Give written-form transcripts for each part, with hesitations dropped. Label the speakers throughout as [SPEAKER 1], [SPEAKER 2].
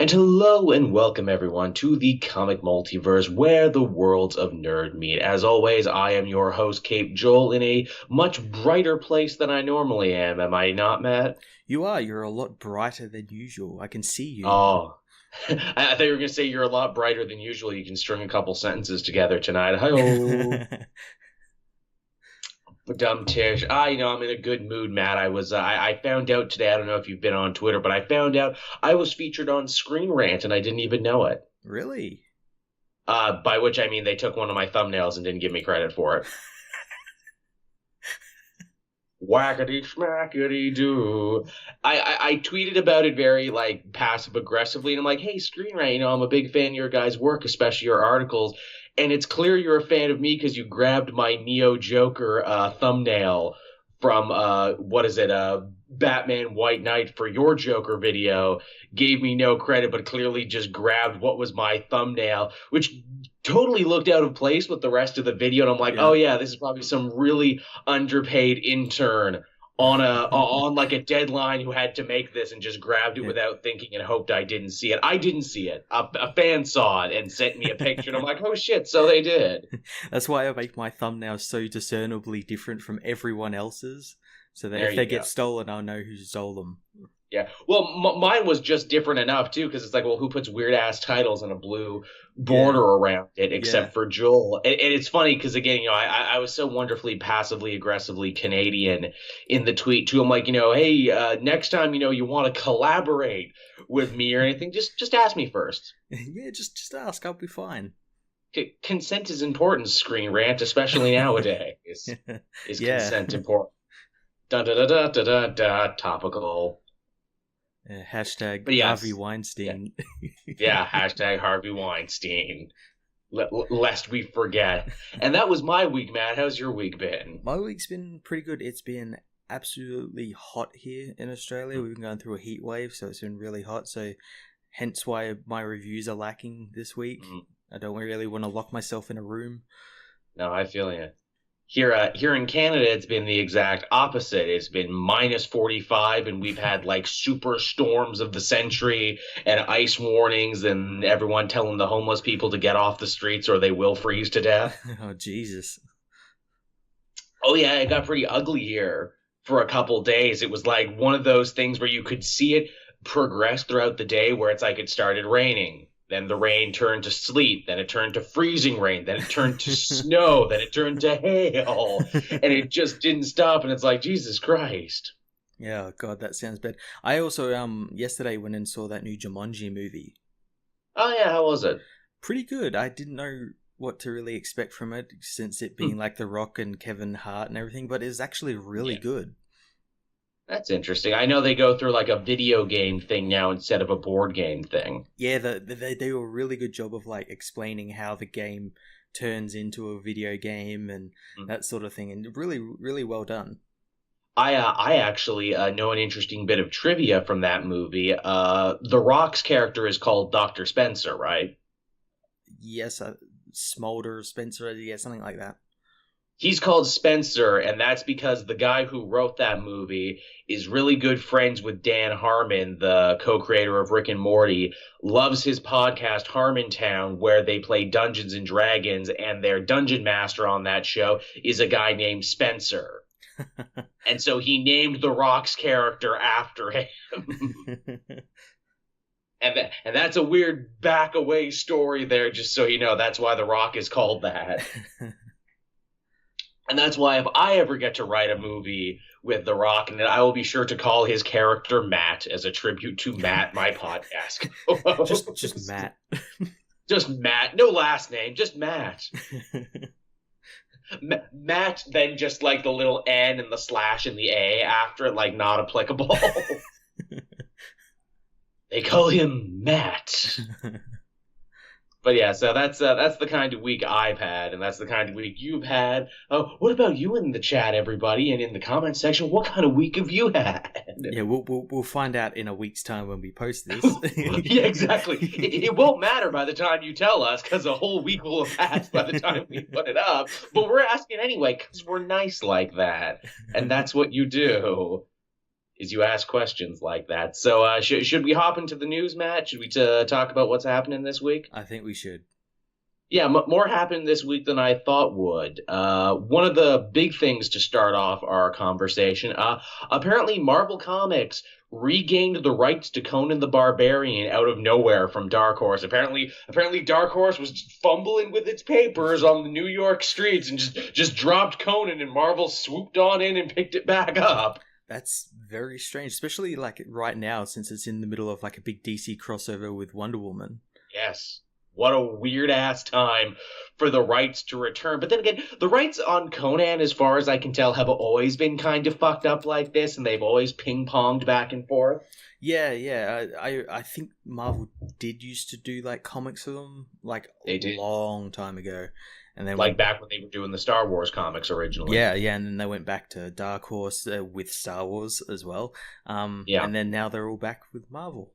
[SPEAKER 1] And hello and welcome everyone to the comic multiverse where the worlds of nerd meet. As always, I am your host, Cape Joel, in a much brighter place than I normally am I not, Matt?
[SPEAKER 2] You are. You're a lot brighter than usual. I can see you.
[SPEAKER 1] Oh, I thought you were going to say you're a lot brighter than usual. You can string a couple sentences together tonight. Hi-oh. Dumb Tish. I'm in a good mood, Matt. I found out today, I don't know if you've been on Twitter, but I found out I was featured on Screen Rant and I didn't even know it.
[SPEAKER 2] Really?
[SPEAKER 1] By which I mean they took one of my thumbnails and didn't give me credit for it. Whackity schmackity doo. I tweeted about it very passive aggressively, and I'm like, hey, Screen Rant, I'm a big fan of your guys' work, especially your articles. And it's clear you're a fan of me because you grabbed my Neo Joker thumbnail from Batman White Knight for your Joker video, gave me no credit, but clearly just grabbed what was my thumbnail, which totally looked out of place with the rest of the video. And I'm like, oh yeah, this is probably some really underpaid intern on like a deadline who had to make this and just grabbed it without thinking and hoped I didn't see it. I didn't see it. A fan saw it and sent me a picture, and I'm like, oh shit, so they did.
[SPEAKER 2] That's why I make my thumbnails so discernibly different from everyone else's, so that if they get stolen, I'll know who stole them.
[SPEAKER 1] Yeah, well, mine was just different enough, too, because it's like, well, who puts weird-ass titles on a blue border around it except for Joel? And it's funny because, again, I was so wonderfully passively-aggressively Canadian in the tweet, too. I'm like, hey, next time, you want to collaborate with me or anything, just ask me first.
[SPEAKER 2] Yeah, just ask. I'll be fine.
[SPEAKER 1] Consent is important, Screen Rant, especially nowadays. Is consent important? Da-da-da-da-da-da, topical.
[SPEAKER 2] Hashtag Harvey Weinstein.
[SPEAKER 1] Yeah, hashtag Harvey Weinstein. Lest we forget. And that was my week, Matt. How's your week been?
[SPEAKER 2] My week's been pretty good. It's been absolutely hot here in Australia. We've been going through a heat wave, so it's been really hot. So hence why my reviews are lacking this week. I don't really want to lock myself in a room.
[SPEAKER 1] No, I feel you. Here in Canada, it's been the exact opposite. It's been minus 45, and we've had super storms of the century and ice warnings, and everyone telling the homeless people to get off the streets or they will freeze to death.
[SPEAKER 2] Oh, Jesus.
[SPEAKER 1] Oh, yeah, it got pretty ugly here for a couple days. It was like one of those things where you could see it progress throughout the day, where it's like it started raining. Then the rain turned to sleet, then it turned to freezing rain, then it turned to snow, then it turned to hail, and it just didn't stop, and it's like, Jesus Christ.
[SPEAKER 2] Yeah, God, that sounds bad. I also, yesterday went and saw that new Jumanji movie.
[SPEAKER 1] Oh, yeah, how was it?
[SPEAKER 2] Pretty good. I didn't know what to really expect from it, since it being like The Rock and Kevin Hart and everything, but it's actually really good.
[SPEAKER 1] That's interesting. I know they go through a video game thing now instead of a board game thing.
[SPEAKER 2] Yeah, they do a really good job of explaining how the game turns into a video game and that sort of thing, and really, really well done.
[SPEAKER 1] I actually know an interesting bit of trivia from that movie. The Rock's character is called Dr. Spencer, right?
[SPEAKER 2] Yes, Smolder Spencer, yeah, something like that.
[SPEAKER 1] He's called Spencer, and that's because the guy who wrote that movie is really good friends with Dan Harmon, the co-creator of Rick and Morty, loves his podcast Harmontown, where they play Dungeons and Dragons, and their dungeon master on that show is a guy named Spencer. And so he named The Rock's character after him. And that's a weird back-away story there, just so you know. That's why The Rock is called that. And that's why if I ever get to write a movie with The Rock, and I will be sure to call his character Matt as a tribute to Matt, my podcast.
[SPEAKER 2] just Matt.
[SPEAKER 1] Just Matt. No last name, just Matt. Matt, then just the little N and the slash and the A after it, not applicable. They call him Matt. But yeah, so that's the kind of week I've had, and that's the kind of week you've had. What about you in the chat, everybody, and in the comment section? What kind of week have you had?
[SPEAKER 2] Yeah, we'll find out in a week's time when we post this.
[SPEAKER 1] Yeah, exactly. It won't matter by the time you tell us, because a whole week will have passed by the time we put it up. But we're asking anyway, because we're nice like that, and that's what you do. is you ask questions like that. So should we hop into the news, Matt? Should we talk about what's happening this week?
[SPEAKER 2] I think we should.
[SPEAKER 1] Yeah, more happened this week than I thought would. One of the big things to start off our conversation, apparently Marvel Comics regained the rights to Conan the Barbarian out of nowhere from Dark Horse. Apparently Dark Horse was fumbling with its papers on the New York streets and just dropped Conan, and Marvel swooped on in and picked it back up.
[SPEAKER 2] That's very strange, especially like right now since it's in the middle of like a big DC crossover with Wonder Woman.
[SPEAKER 1] Yes. What a weird-ass time for the rights to return. But then again, the rights on Conan, as far as I can tell, have always been kind of fucked up like this, and they've always ping-ponged back and forth.
[SPEAKER 2] Yeah. I think Marvel did used to do, like, comics for them, like, a long time ago. And then
[SPEAKER 1] like, back when they were doing the Star Wars comics originally.
[SPEAKER 2] Yeah, and then they went back to Dark Horse with Star Wars as well. And then now they're all back with Marvel.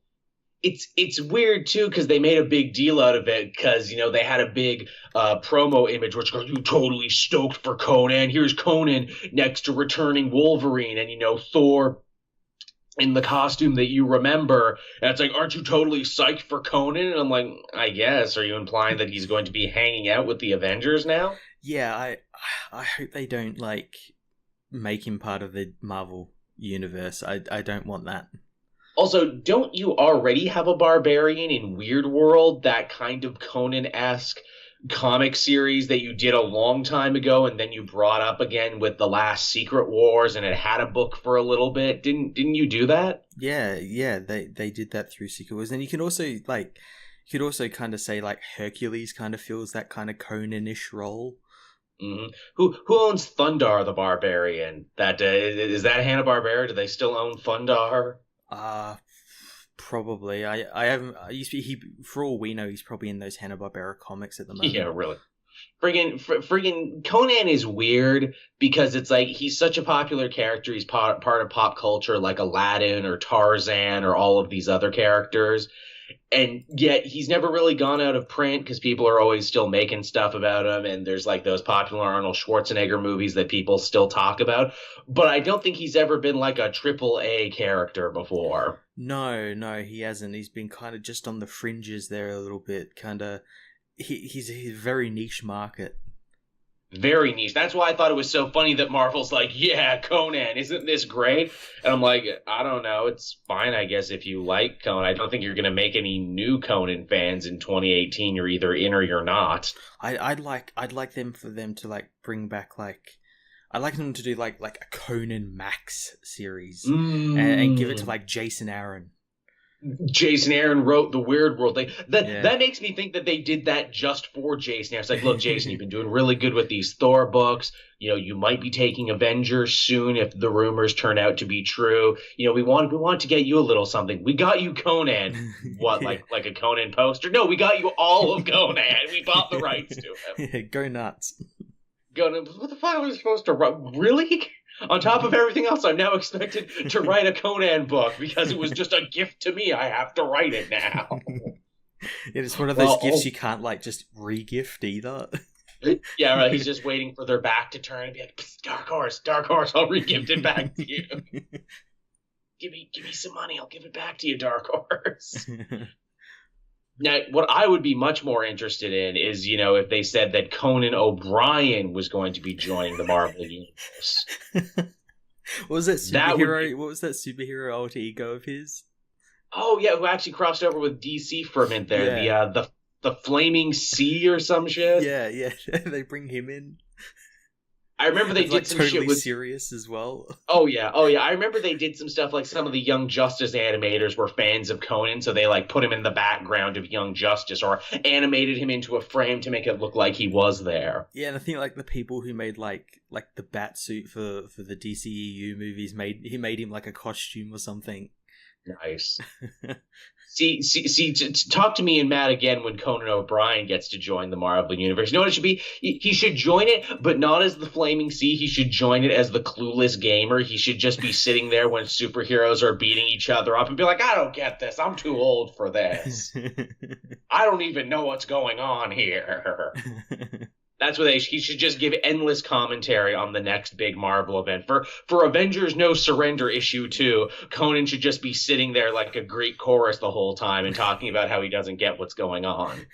[SPEAKER 1] It's weird too because they made a big deal out of it because they had a big promo image which goes, "You totally stoked for Conan. Here's Conan next to returning Wolverine and Thor in the costume that you remember." And it's like, aren't you totally psyched for Conan? And I'm like, I guess. Are you implying that he's going to be hanging out with the Avengers now?
[SPEAKER 2] Yeah, I hope they don't like make him part of the Marvel universe. I don't want that.
[SPEAKER 1] Also, don't you already have a Barbarian in Weird World, that kind of Conan-esque comic series that you did a long time ago and then you brought up again with the last Secret Wars and it had a book for a little bit? Didn't you do that?
[SPEAKER 2] Yeah, they did that through Secret Wars. And you could also kind of say like Hercules kind of fills that kind of Conan-ish role.
[SPEAKER 1] Mm-hmm. Who owns Thundar the Barbarian? That is that Hanna-Barbera? Do they still own Thundar?
[SPEAKER 2] Probably. For all we know, he's probably in those Hanna-Barbera comics at the moment.
[SPEAKER 1] Yeah, really. Friggin' Conan is weird because it's like he's such a popular character. He's part of pop culture like Aladdin or Tarzan or all of these other characters. And yet he's never really gone out of print because people are always still making stuff about him. And there's like those popular Arnold Schwarzenegger movies that people still talk about. But I don't think he's ever been like a AAA character before.
[SPEAKER 2] No, he hasn't. He's been kind of just on the fringes there a little bit. Kind of, he's a very niche market.
[SPEAKER 1] Very niche. That's why I thought it was so funny that Marvel's like, yeah, Conan, isn't this great? And I'm like, I don't know. It's fine, I guess, if you like Conan. I don't think you're going to make any new Conan fans in 2018. You're either in or you're not.
[SPEAKER 2] I'd like for them to like bring back like, I'd like them to do like a Conan Max series and give it to like Jason Aaron.
[SPEAKER 1] Jason Aaron wrote the Weird World thing. That makes me think that they did that just for Jason Aaron. It's like, look, Jason, you've been doing really good with these Thor books. You might be taking Avengers soon if the rumors turn out to be true. We want to get you a little something. We got you Conan. What, like a Conan poster? No, we got you all of Conan. We bought the rights to him.
[SPEAKER 2] Yeah, go nuts.
[SPEAKER 1] What the fuck was I supposed to write? Really? On top of everything else, I'm now expected to write a Conan book because it was just a gift to me. I have to write it now.
[SPEAKER 2] It's one of those gifts you can't like just re-gift either.
[SPEAKER 1] Yeah, right. He's just waiting for their back to turn and be like, Dark Horse, I'll re-gift it back to you. Give me some money, I'll give it back to you, Dark Horse. Now, what I would be much more interested in is, if they said that Conan O'Brien was going to be joining the Marvel Universe.
[SPEAKER 2] What was that superhero? What was that superhero alter ego of his?
[SPEAKER 1] Oh yeah, who actually crossed over with DC for a minute there? Yeah. The Flaming Sea or some shit.
[SPEAKER 2] Yeah. They bring him in.
[SPEAKER 1] I remember they did
[SPEAKER 2] like
[SPEAKER 1] some
[SPEAKER 2] totally
[SPEAKER 1] shit with
[SPEAKER 2] serious as well.
[SPEAKER 1] Oh yeah. I remember they did some stuff like some of the Young Justice animators were fans of Conan, so they like put him in the background of Young Justice or animated him into a frame to make it look like he was there.
[SPEAKER 2] Yeah, and I think like the people who made like the bat suit for the DCEU movies made him like a costume or something.
[SPEAKER 1] Nice. See, talk to me and Matt again when Conan O'Brien gets to join the Marvel Universe. You know what it should be? He should join it, but not as the Flaming Sea. He should join it as the clueless gamer. He should just be sitting there when superheroes are beating each other up and be like, I don't get this. I'm too old for this. I don't even know what's going on here. That's what he should just give endless commentary on the next big Marvel event. For Avengers No Surrender issue 2, Conan should just be sitting there like a Greek chorus the whole time and talking about how he doesn't get what's going on.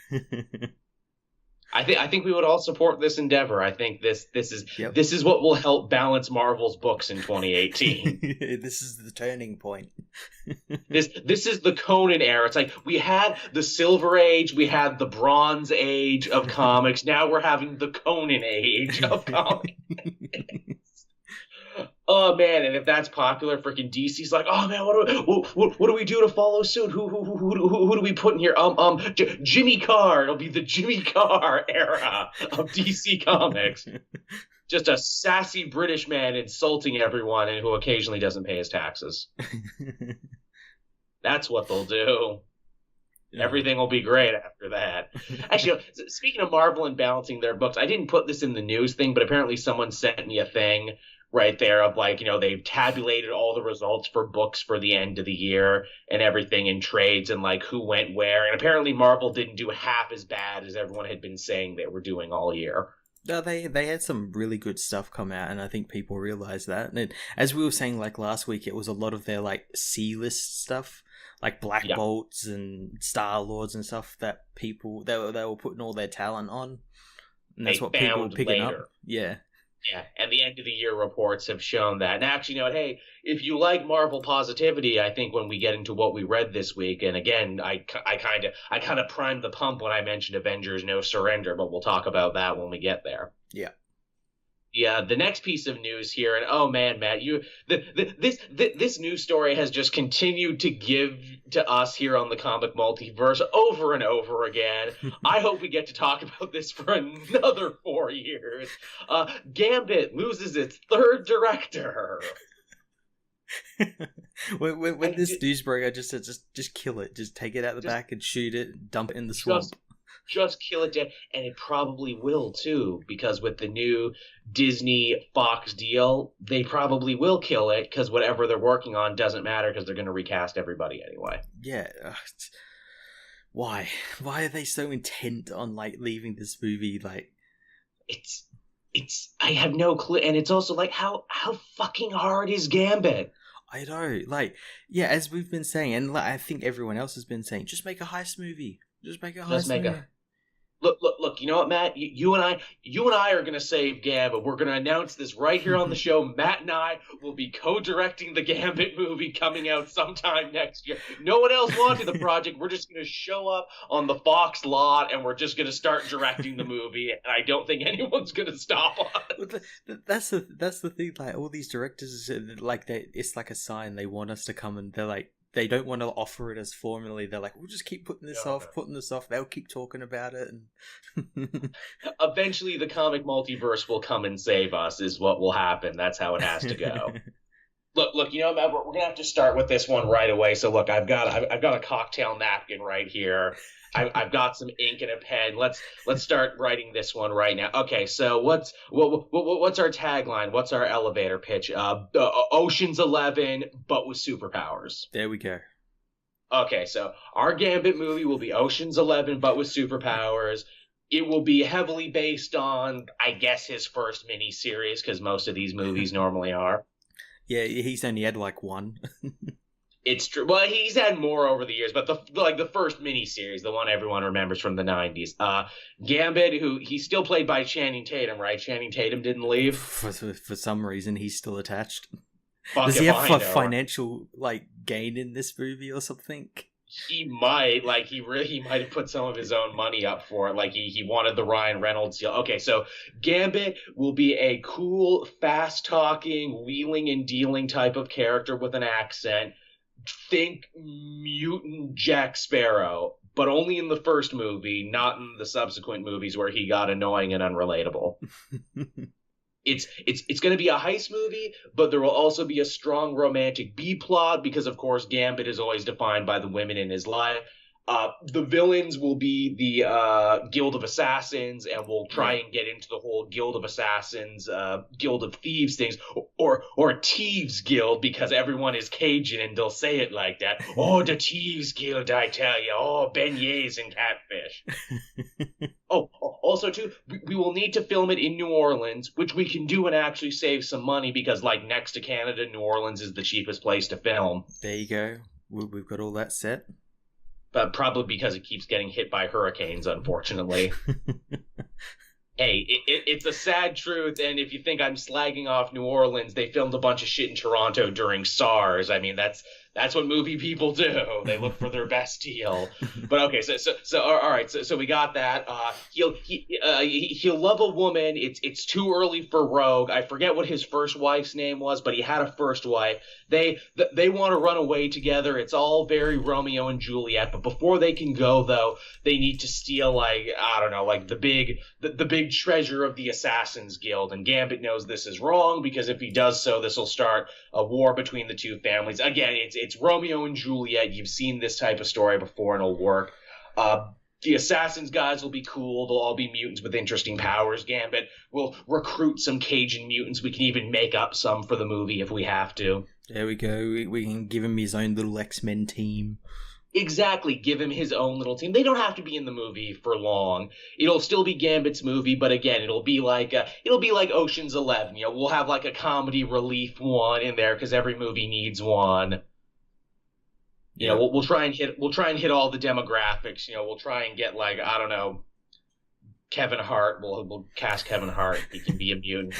[SPEAKER 1] I think we would all support this endeavor. I think this is what will help balance Marvel's books in 2018.
[SPEAKER 2] This is the turning point.
[SPEAKER 1] This is the Conan era. It's like we had the Silver Age, we had the Bronze Age of comics. Now we're having the Conan Age of comics. Oh man, and if that's popular, freaking DC's like, oh man, what do we do to follow suit? Who do we put in here? Jimmy Carr. It'll be the Jimmy Carr era of DC Comics. Just a sassy British man insulting everyone and who occasionally doesn't pay his taxes. That's what they'll do. Yeah. Everything will be great after that. Actually, speaking of Marvel and balancing their books, I didn't put this in the news thing, but apparently someone sent me a thing right there of like, they've tabulated all the results for books for the end of the year and everything in trades and like who went where. And apparently Marvel didn't do half as bad as everyone had been saying they were doing all year.
[SPEAKER 2] No, they had some really good stuff come out, and I think people realize that. And as we were saying like last week, it was a lot of their like C-list stuff, like Black Bolts and Star Lords and stuff that people they were putting all their talent on, and that's what people were picking later up. Yeah.
[SPEAKER 1] Yeah, and the end of the year reports have shown that. And actually, hey, if you like Marvel positivity, I think when we get into what we read this week, and again, I kind of primed the pump when I mentioned Avengers No Surrender, but we'll talk about that when we get there.
[SPEAKER 2] Yeah.
[SPEAKER 1] Yeah, the next piece of news here, and oh man, Matt, this news story has just continued to give to us here on the Comic Multiverse over and over again. I hope we get to talk about this for another 4 years. Gambit loses its third director.
[SPEAKER 2] when this news broke, I just said, just kill it. Just take it out the back and shoot it, dump it in the swamp.
[SPEAKER 1] Just kill it dead, and it probably will too, because with the new Disney Fox deal, they probably will kill it, because whatever they're working on doesn't matter, because they're going to recast everybody anyway.
[SPEAKER 2] Yeah. Why are they so intent on like leaving this movie? Like,
[SPEAKER 1] it's I have no clue, and it's also like how fucking hard is Gambit?
[SPEAKER 2] I know, like, yeah, as we've been saying, and like, I think everyone else has been saying, just make a heist movie. Just make a heist movie.
[SPEAKER 1] Look, you know what, Matt? You and I are going to save Gambit. We're going to announce this right here on the show. Matt and I will be co-directing the Gambit movie coming out sometime next year. No one else wanted the project. We're just going to show up on the Fox lot, and we're just going to start directing the movie, and I don't think anyone's going to stop us.
[SPEAKER 2] That's the thing. Like, all these directors, like, it's like a sign they want us to come, and they're like, they don't want to offer it as formally. They're like, we'll just keep putting this off. They'll keep talking about it. And
[SPEAKER 1] eventually the Comic Multiverse will come and save us is what will happen. That's how it has to go. Look, you know, Matt, we're going to have to start with this one right away. So look, I've got a cocktail napkin right here. I've got some ink and a pen. Let's start writing this one right now. Okay, so what's our tagline? What's our elevator pitch? Ocean's 11, but with superpowers.
[SPEAKER 2] There we go.
[SPEAKER 1] Okay, so our Gambit movie will be Ocean's 11, but with superpowers. It will be heavily based on, I guess, his first miniseries, because most of these movies normally are.
[SPEAKER 2] Yeah, he's only had like one.
[SPEAKER 1] It's true. Well, he's had more over the years, but the first miniseries, the one everyone remembers from the 90s. Gambit, who he's still played by Channing Tatum, right? Channing Tatum didn't leave.
[SPEAKER 2] For some reason, he's still attached. Does he have financial like gain in this movie or something?
[SPEAKER 1] He might, he might have put some of his own money up for it. Like he wanted the Ryan Reynolds deal. Okay, so Gambit will be a cool, fast-talking, wheeling and dealing type of character with an accent. Think mutant Jack Sparrow, but only in the first movie, not in the subsequent movies where he got annoying and unrelatable. It's going to be a heist movie, but there will also be a strong romantic B-plot because, of course, Gambit is always defined by the women in his life. The villains will be the Guild of Assassins, and we'll try and get into the whole Guild of Assassins, Guild of Thieves things, or Thieves Guild, because everyone is Cajun and they'll say it like that. Oh, the Thieves Guild, I tell you. Oh, beignets and catfish. Oh, also, too, we will need to film it in New Orleans, which we can do and actually save some money because, like, next to Canada, New Orleans is the cheapest place to film.
[SPEAKER 2] There you go. We've got all that set.
[SPEAKER 1] Probably because it keeps getting hit by hurricanes, unfortunately. Hey, it's a sad truth, and if you think I'm slagging off New Orleans, they filmed a bunch of shit in Toronto during SARS. I mean, that's what movie people do. They look for their best deal. But okay, so all right, so we got that. He'll love a woman. It's too early for Rogue. I forget what his first wife's name was, but he had a first wife. They want to run away together. It's all very Romeo and Juliet. But before they can go, though, they need to steal, like, I don't know, like the big treasure of the Assassins Guild. And Gambit knows this is wrong because if he does so, this will start a war between the two families. Again, it's Romeo and Juliet. You've seen this type of story before, and it'll work. The Assassins guys will be cool. They'll all be mutants with interesting powers. Gambit will recruit some Cajun mutants. We can even make up some for the movie if we have to.
[SPEAKER 2] There we go. We can give him his own little X-Men team.
[SPEAKER 1] Exactly, give him his own little team. They don't have to be in the movie for long. It'll still be Gambit's movie, but again, it'll be like Ocean's 11. You know, we'll have like a comedy relief one in there because every movie needs one. You know, we'll try and hit all the demographics. You know, we'll try and get, like, I don't know, Kevin Hart. We'll cast Kevin Hart. He can be a mutant.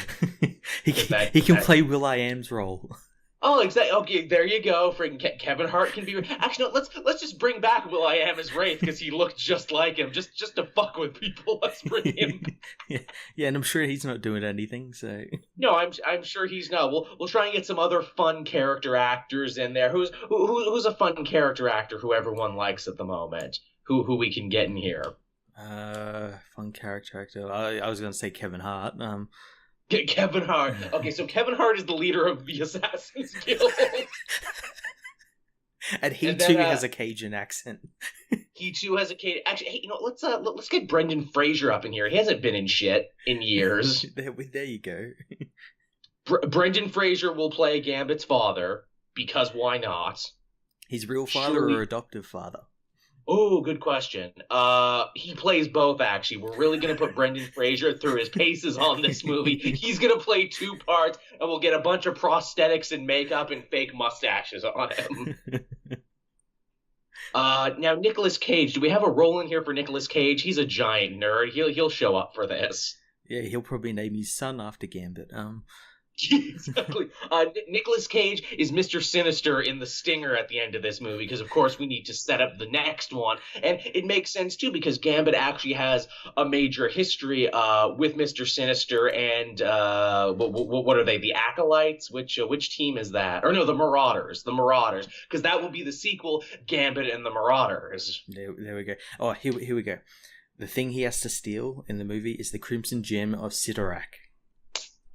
[SPEAKER 2] he can play Will.i.am's role.
[SPEAKER 1] Oh, exactly. Okay, there you go. Freaking Kevin Hart can be. Actually, no, let's just bring back Will.i.am as Wraith because he looked just like him. Just to fuck with people. Let's bring him.
[SPEAKER 2] Yeah, and I'm sure he's not doing anything. So
[SPEAKER 1] no, I'm sure he's not. We'll try and get some other fun character actors in there. Who's a fun character actor who everyone likes at the moment? Who we can get in here?
[SPEAKER 2] Fun character actor. I was gonna say Kevin Hart.
[SPEAKER 1] Kevin Hart. Okay, so Kevin Hart is the leader of the Assassin's Guild.
[SPEAKER 2] And he too has a Cajun accent.
[SPEAKER 1] He too has a Cajun. Actually, hey, you know, let's get Brendan Fraser up in here. He hasn't been in shit in years.
[SPEAKER 2] There you go.
[SPEAKER 1] Brendan Fraser will play Gambit's father because why not?
[SPEAKER 2] His real father or adoptive father?
[SPEAKER 1] Oh, good question. He plays both, actually. We're really going to put Brendan Fraser through his paces on this movie. He's going to play two parts, and we'll get a bunch of prosthetics and makeup and fake mustaches on him. Now, Nicolas Cage. Do we have a role in here for Nicolas Cage? He's a giant nerd. He'll show up for this.
[SPEAKER 2] Yeah, he'll probably name his son after Gambit.
[SPEAKER 1] Exactly. Nicolas Cage is Mr. Sinister in The Stinger at the end of this movie because, of course, we need to set up the next one. And it makes sense, too, because Gambit actually has a major history with Mr. Sinister and what are they, the Acolytes? Which team is that? Or no, the Marauders. The Marauders. Because that will be the sequel, Gambit and the Marauders.
[SPEAKER 2] There we go. Oh, here we go. The thing he has to steal in the movie is the Crimson Gem of Sidorak.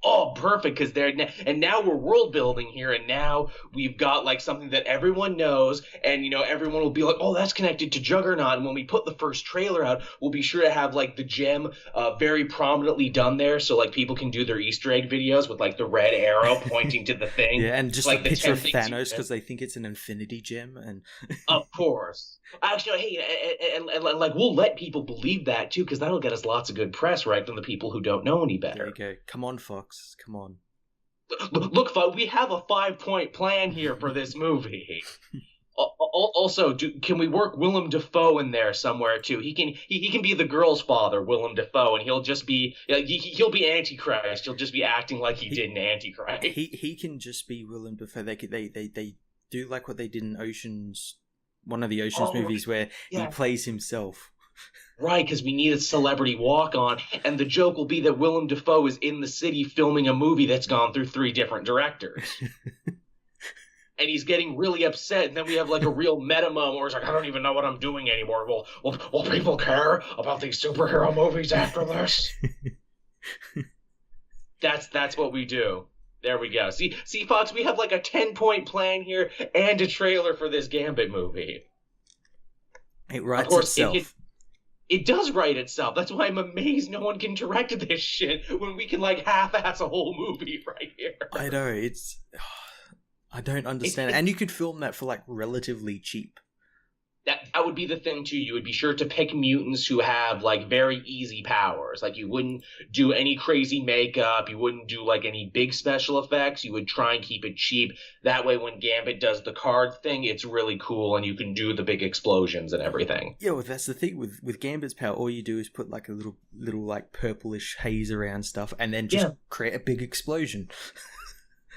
[SPEAKER 1] Oh, perfect, because and now we're world building here, and now we've got, like, something that everyone knows, and, you know, everyone will be like, oh, that's connected to Juggernaut, and when we put the first trailer out, we'll be sure to have, like, the gem very prominently done there, so, like, people can do their Easter egg videos with, like, the red arrow pointing to the thing.
[SPEAKER 2] Yeah, and just
[SPEAKER 1] like
[SPEAKER 2] a picture of Thanos, because they think it's an infinity gem, and...
[SPEAKER 1] Of course. Actually, hey, and like, we'll let people believe that, too, because that'll get us lots of good press, right, from the people who don't know any better.
[SPEAKER 2] There you go. Come on, Fox. Come on.
[SPEAKER 1] Look, we have a 5-point plan here for this movie. Also, can we work Willem Dafoe in there somewhere too? He can be the girl's father, Willem Dafoe, and he'll just be he'll be Antichrist. He'll just be acting like he did in Antichrist.
[SPEAKER 2] He can just be Willem Dafoe. They do like what they did in one of the Oceans movies where he plays himself.
[SPEAKER 1] Right, because we need a celebrity walk-on, and the joke will be that Willem Dafoe is in the city filming a movie that's gone through 3 different directors. And he's getting really upset, and then we have, like, a real meta moment where he's like, I don't even know what I'm doing anymore. Will people care about these superhero movies after this? That's what we do. There we go. See, Fox, we have, like, a 10-point plan here and a trailer for this Gambit movie.
[SPEAKER 2] It
[SPEAKER 1] Of
[SPEAKER 2] writes
[SPEAKER 1] course,
[SPEAKER 2] itself.
[SPEAKER 1] it does write itself. That's why I'm amazed no one can direct this shit when we can like half-ass a whole movie right here.
[SPEAKER 2] I know, it's... I don't understand. And you could film that for, like, relatively cheap.
[SPEAKER 1] That would be the thing too. You would be sure to pick mutants who have like very easy powers. Like you wouldn't do any crazy makeup. You wouldn't do like any big special effects. You would try and keep it cheap. That way, when Gambit does the card thing, it's really cool, and you can do the big explosions and everything.
[SPEAKER 2] Yeah, well, that's the thing with Gambit's power. All you do is put like a little like purplish haze around stuff, and then just create a big explosion.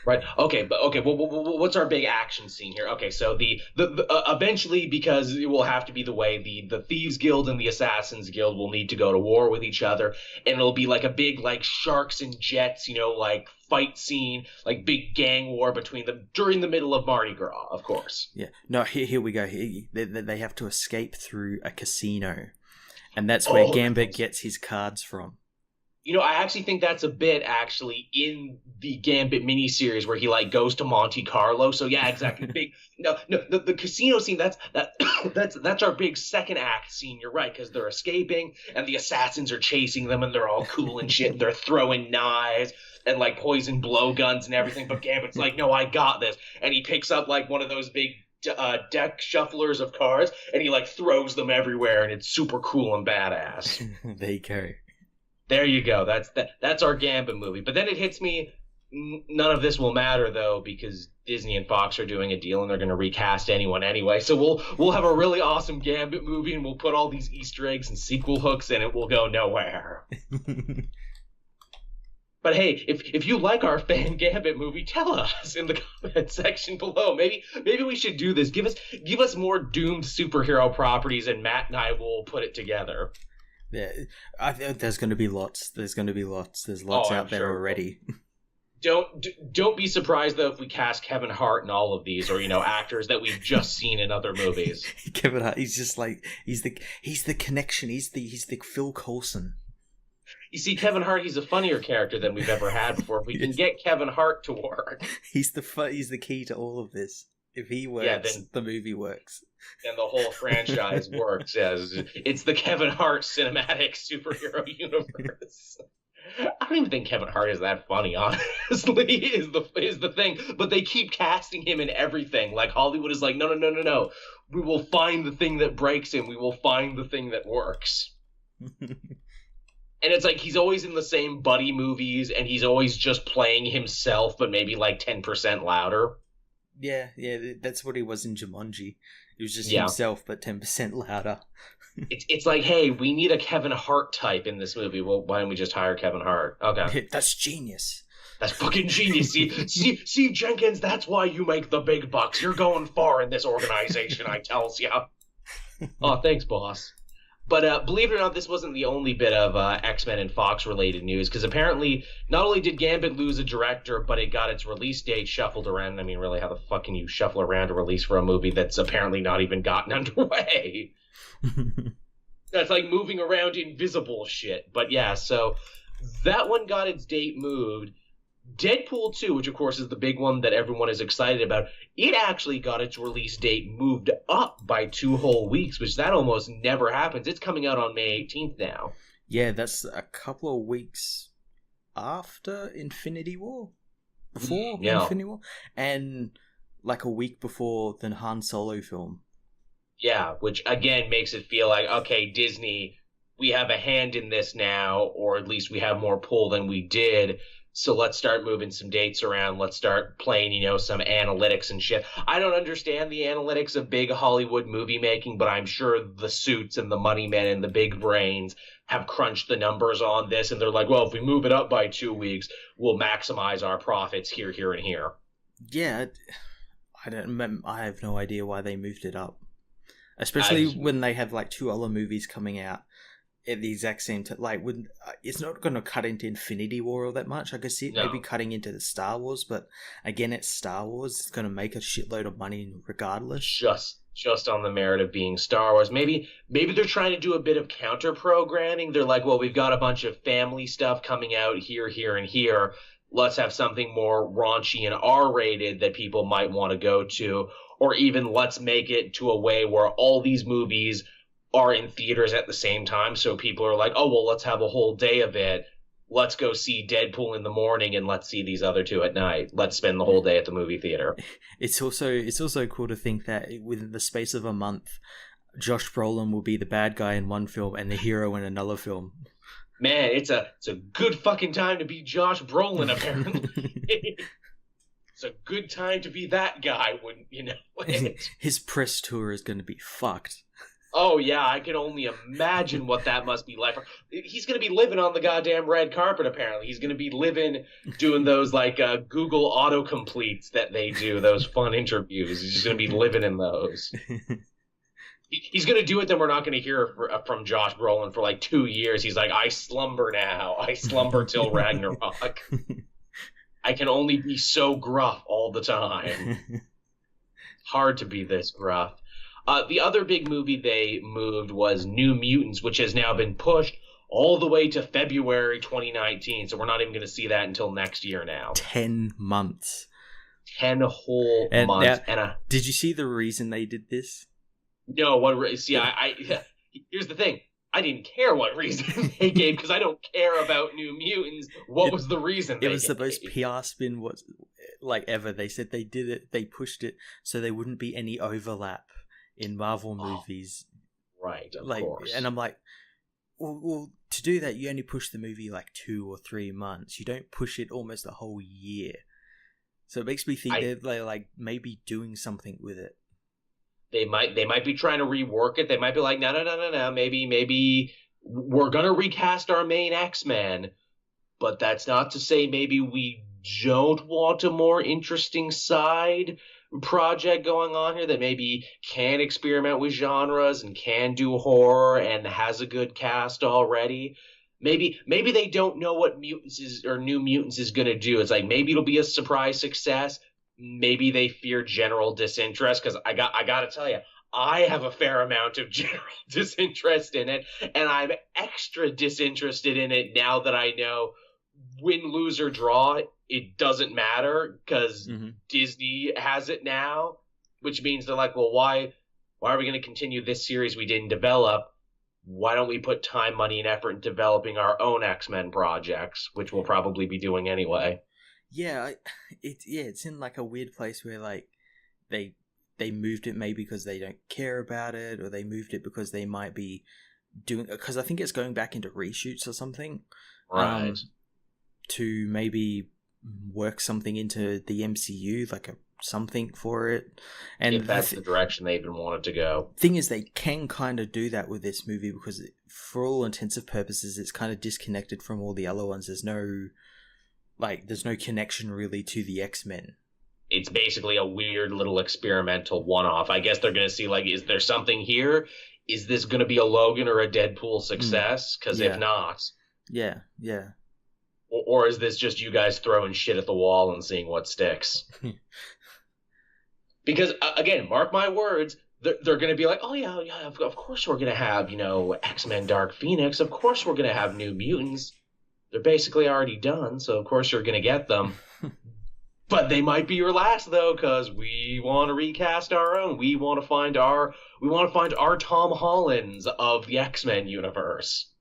[SPEAKER 1] Right. Okay. Well, what's our big action scene here? Okay. So the eventually, because it will have to be the way the Thieves Guild and the Assassins Guild will need to go to war with each other, and it'll be like a big like sharks and jets, like fight scene, like big gang war between them during the middle of Mardi Gras, of course.
[SPEAKER 2] Yeah. No. Here we go. They have to escape through a casino, and that's where Gambit gets his cards from.
[SPEAKER 1] I actually think that's a bit actually in the Gambit miniseries where he like goes to Monte Carlo. So yeah, exactly. The casino scene. That's our big second act scene. You're right, because they're escaping and the assassins are chasing them and they're all cool and shit. And they're throwing knives and like poison blowguns and everything. But Gambit's like, no, I got this, and he picks up like one of those big deck shufflers of cards and he like throws them everywhere, and it's super cool and badass.
[SPEAKER 2] There you go.
[SPEAKER 1] There you go. That's our Gambit movie. But then it hits me, none of this will matter though, because Disney and Fox are doing a deal and they're going to recast anyone anyway. So we'll have a really awesome Gambit movie, and we'll put all these Easter eggs and sequel hooks, and it will go nowhere. But hey, if you like our fan Gambit movie, tell us in the comment section below. Maybe we should do this. Give us more doomed superhero properties, and Matt and I will put it together.
[SPEAKER 2] Yeah, there's going to be lots. There's lots out there already.
[SPEAKER 1] Don't be surprised though if we cast Kevin Hart in all of these, or actors that we've just seen in other movies.
[SPEAKER 2] Kevin Hart, he's just like he's the connection. He's the Phil Coulson.
[SPEAKER 1] You see, Kevin Hart, he's a funnier character than we've ever had before. If we can get Kevin Hart to work,
[SPEAKER 2] he's the key to all of this. If he works, then the movie works.
[SPEAKER 1] And the whole franchise works. Yes, it's the Kevin Hart cinematic superhero universe. I don't even think Kevin Hart is that funny, honestly, is the thing. But they keep casting him in everything. Like Hollywood is like, no. We will find the thing that breaks him. We will find the thing that works. And it's like he's always in the same buddy movies, and he's always just playing himself, but maybe like 10% louder.
[SPEAKER 2] Yeah, that's what he was in Jumanji. He was just himself, but 10% louder.
[SPEAKER 1] It's like, hey, we need a Kevin Hart type in this movie. Well, why don't we just hire Kevin Hart? Okay.
[SPEAKER 2] That's genius.
[SPEAKER 1] That's fucking genius. See, Jenkins, that's why you make the big bucks. You're going far in this organization, I tells ya. Oh, thanks, boss. But believe it or not, this wasn't the only bit of X-Men and Fox-related news, because apparently not only did Gambit lose a director, but it got its release date shuffled around. I mean, really, how the fuck can you shuffle around a release for a movie that's apparently not even gotten underway? That's like moving around invisible shit. But yeah, so that one got its date moved. Deadpool 2, which of course is the big one that everyone is excited about, it actually got its release date moved up by 2 whole weeks, which that almost never happens. It's coming out on May 18th now.
[SPEAKER 2] Yeah, that's a couple of weeks after Infinity War. Before Infinity War. And like a week before the Han Solo film.
[SPEAKER 1] Yeah, which again makes it feel like, okay, Disney, we have a hand in this now, or at least we have more pull than we did. So let's start moving some dates around. Let's start playing, some analytics and shit. I don't understand the analytics of big Hollywood movie making, but I'm sure the suits and the money men and the big brains have crunched the numbers on this. And they're like, well, if we move it up by 2 weeks, we'll maximize our profits here, here, and here.
[SPEAKER 2] Yeah, I have no idea why they moved it up. Especially when they have like 2 other movies coming out at the exact same time. Like, it's not going to cut into Infinity War all that much. I could see it maybe cutting into the Star Wars, but again, it's Star Wars. It's going to make a shitload of money regardless.
[SPEAKER 1] Just on the merit of being Star Wars. Maybe they're trying to do a bit of counter-programming. They're like, well, we've got a bunch of family stuff coming out here, here, and here. Let's have something more raunchy and R-rated that people might want to go to. Or even let's make it to a way where all these movies are in theaters at the same time. So people are like, oh, well, let's have a whole day of it. Let's go see Deadpool in the morning and let's see these other two at night. Let's spend the whole day at the movie theater.
[SPEAKER 2] It's also cool to think that within the space of a month, Josh Brolin will be the bad guy in one film and the hero in another film.
[SPEAKER 1] Man, it's a good fucking time to be Josh Brolin, apparently. It's a good time to be that guy, wouldn't you know?
[SPEAKER 2] His press tour is going to be fucked.
[SPEAKER 1] Oh, yeah, I can only imagine what that must be like. He's going to be living on the goddamn red carpet, apparently. He's going to be doing those, like, Google autocompletes that they do, those fun interviews. He's just going to be living in those. He's going to do it, then we're not going to hear from Josh Brolin for, like, 2 years. He's like, I slumber now. I slumber till Ragnarok. I can only be so gruff all the time. Hard to be this gruff. The other big movie they moved was New Mutants, which has now been pushed all the way to February 2019. So we're not even going to see that until next year now.
[SPEAKER 2] 10 months.
[SPEAKER 1] 10 whole months.
[SPEAKER 2] Did you see the reason they did this?
[SPEAKER 1] No, here's the thing. I didn't care what reason they gave because I don't care about New Mutants. What was the reason they gave? It was
[SPEAKER 2] the most PR spin ever. They said they did it, they pushed it so there wouldn't be any overlap in Marvel movies.
[SPEAKER 1] Right, of course.
[SPEAKER 2] And I'm like, well, to do that, you only push the movie like 2 or 3 months. You don't push it almost a whole year. So it makes me think they're like maybe doing something with it.
[SPEAKER 1] They might be trying to rework it. They might be like, no. Maybe we're going to recast our main X-Men, but that's not to say maybe we don't want a more interesting side project going on here that maybe can experiment with genres and can do horror and has a good cast already. Maybe they don't know what New Mutants is going to do. It's like maybe it'll be a surprise success. Maybe they fear general disinterest, because I got to tell you, I have a fair amount of general disinterest in it, and I'm extra disinterested in it now that I know win, lose, or draw, it doesn't matter because Disney has it now, which means they're like, well, why are we going to continue this series we didn't develop? Why don't we put time, money, and effort in developing our own X-Men projects, which we'll probably be doing anyway.
[SPEAKER 2] Yeah, it's in like a weird place where like they moved it maybe because they don't care about it, or they moved it because they might be doing, because I think it's going back into reshoots or something,
[SPEAKER 1] right?
[SPEAKER 2] To maybe work something into the MCU, like something for it, and
[SPEAKER 1] if that's the direction they even wanted to go.
[SPEAKER 2] Thing is, they can kind of do that with this movie because, for all intents and purposes, it's kind of disconnected from all the other ones. There's no connection really to the X-Men.
[SPEAKER 1] It's basically a weird little experimental one-off. I guess they're going to see, like, is there something here? Is this going to be a Logan or a Deadpool success? Because if not...
[SPEAKER 2] Yeah.
[SPEAKER 1] Or is this just you guys throwing shit at the wall and seeing what sticks? Because, again, mark my words, they're going to be like, oh, yeah, of course we're going to have, X-Men Dark Phoenix. Of course we're going to have New Mutants. They're basically already done, so of course you're going to get them. But they might be your last, though, because we want to recast our own. We want to find our Tom Hollands of the X-Men universe.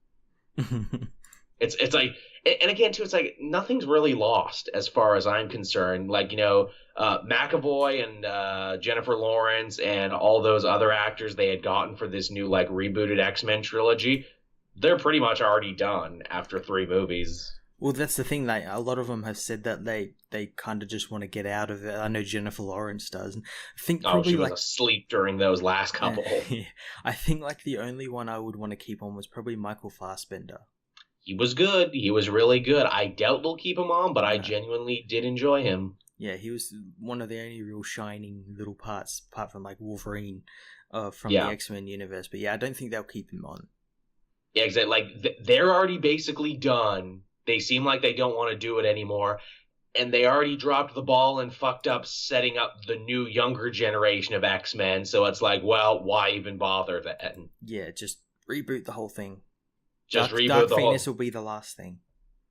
[SPEAKER 1] It's like, and again, too, it's like nothing's really lost as far as I'm concerned. Like, McAvoy and Jennifer Lawrence and all those other actors they had gotten for this new, like, rebooted X-Men trilogy, they're pretty much already done after 3 movies.
[SPEAKER 2] Well, that's the thing. Like, a lot of them have said that they kind of just want to get out of it. I know Jennifer Lawrence does. I think probably
[SPEAKER 1] she was asleep during those last couple.
[SPEAKER 2] Yeah. I think like the only one I would want to keep on was probably Michael Fassbender.
[SPEAKER 1] He was good. He was really good. I doubt they'll keep him on, but I genuinely did enjoy him.
[SPEAKER 2] Yeah, he was one of the only real shining little parts, apart from like Wolverine, from the X-Men universe. But yeah, I don't think they'll keep him on.
[SPEAKER 1] Yeah, exactly. Like, they're already basically done. They seem like they don't want to do it anymore. And they already dropped the ball and fucked up setting up the new, younger generation of X-Men. So it's like, well, why even bother then? Yeah,
[SPEAKER 2] just reboot the whole thing.
[SPEAKER 1] Just reboot
[SPEAKER 2] Dark
[SPEAKER 1] the whole...
[SPEAKER 2] Phoenix will be the last thing.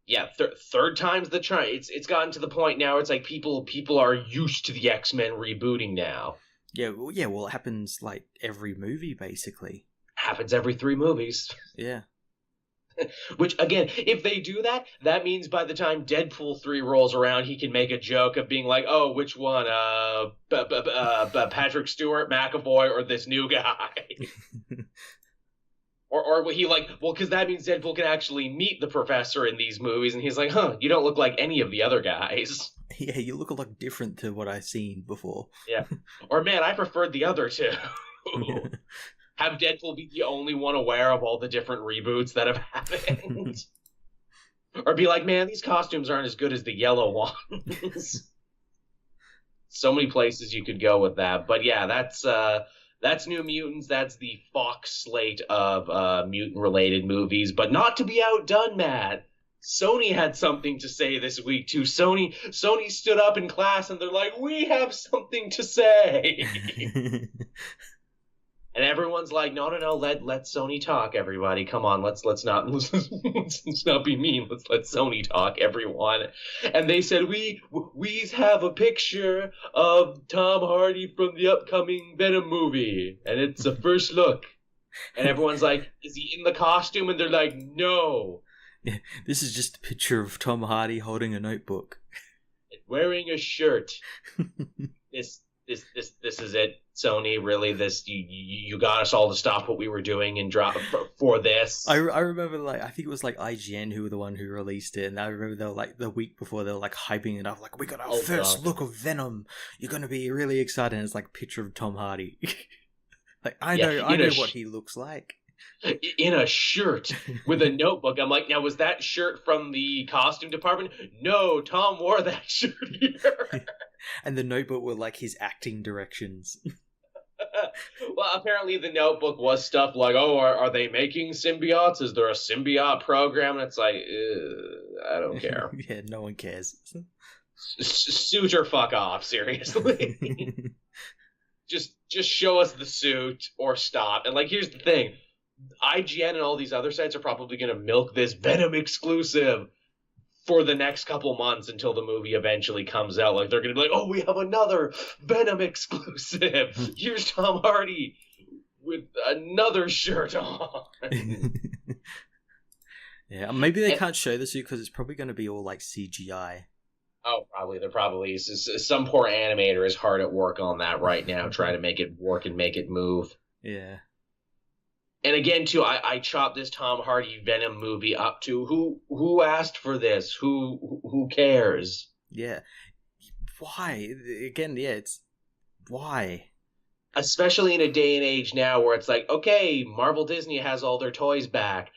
[SPEAKER 1] Yeah, third time's the charm. It's gotten to the point now it's like people are used to the X-Men rebooting now.
[SPEAKER 2] Yeah, well, it happens like every movie, basically.
[SPEAKER 1] Happens every 3 movies.
[SPEAKER 2] Yeah.
[SPEAKER 1] Which, again, if they do that, that means by the time Deadpool 3 rolls around, he can make a joke of being like, oh, which one? Patrick Stewart, McAvoy, or this new guy? Or he like, well, because that means Deadpool can actually meet the professor in these movies, and he's like, huh, you don't look like any of the other guys.
[SPEAKER 2] Yeah, you look a lot different to what I've seen before.
[SPEAKER 1] Yeah. Or, man, I preferred the other two. Have Deadpool be the only one aware of all the different reboots that have happened. Or be like, man, these costumes aren't as good as the yellow ones. So many places you could go with that. But yeah, that's New Mutants. That's the Fox slate of mutant-related movies. But not to be outdone, Matt. Sony had something to say this week, too. Sony stood up in class, and they're like, we have something to say. And everyone's like, no, let Sony talk, everybody. Come on, let's not be mean. Let's let Sony talk, everyone. And they said, we have a picture of Tom Hardy from the upcoming Venom movie, and it's a first look. And everyone's like, is he in the costume? And they're like, no.
[SPEAKER 2] Yeah, this is just a picture of Tom Hardy holding a notebook.
[SPEAKER 1] Wearing a shirt. This is it, Sony. Really, this you got us all to stop what we were doing and drop for this.
[SPEAKER 2] I remember, like, I think it was like IGN who were the one who released it, and I remember they were like the week before they were like hyping it up, like, we got our first look of Venom. You're gonna be really excited. And it's like a picture of Tom Hardy. Like I know what he looks like.
[SPEAKER 1] In a shirt with a notebook. I'm like, now was that shirt from the costume department? No, Tom wore that shirt here.
[SPEAKER 2] And the notebook were like his acting directions.
[SPEAKER 1] Well, apparently the notebook was stuff like, oh, are they making symbiotes? Is there a symbiote program? And it's like, I don't care.
[SPEAKER 2] Yeah, no one cares.
[SPEAKER 1] Suit or fuck off, seriously. Just show us the suit or stop. And like, here's the thing. IGN and all these other sites are probably going to milk this Venom exclusive for the next couple months until the movie eventually comes out. Like, they're going to be like, oh, we have another Venom exclusive. Here's Tom Hardy with another shirt on.
[SPEAKER 2] Yeah, maybe they can't show the suit because it's probably going to be all like CGI.
[SPEAKER 1] Oh, probably. There probably is. Some poor animator is hard at work on that right now, trying to make it work and make it move.
[SPEAKER 2] Yeah.
[SPEAKER 1] And again, too, I chopped this Tom Hardy Venom movie up to who asked for this? Who cares?
[SPEAKER 2] Yeah. Why? Again, yeah, it's why?
[SPEAKER 1] Especially in a day and age now where it's like, okay, Marvel Disney has all their toys back.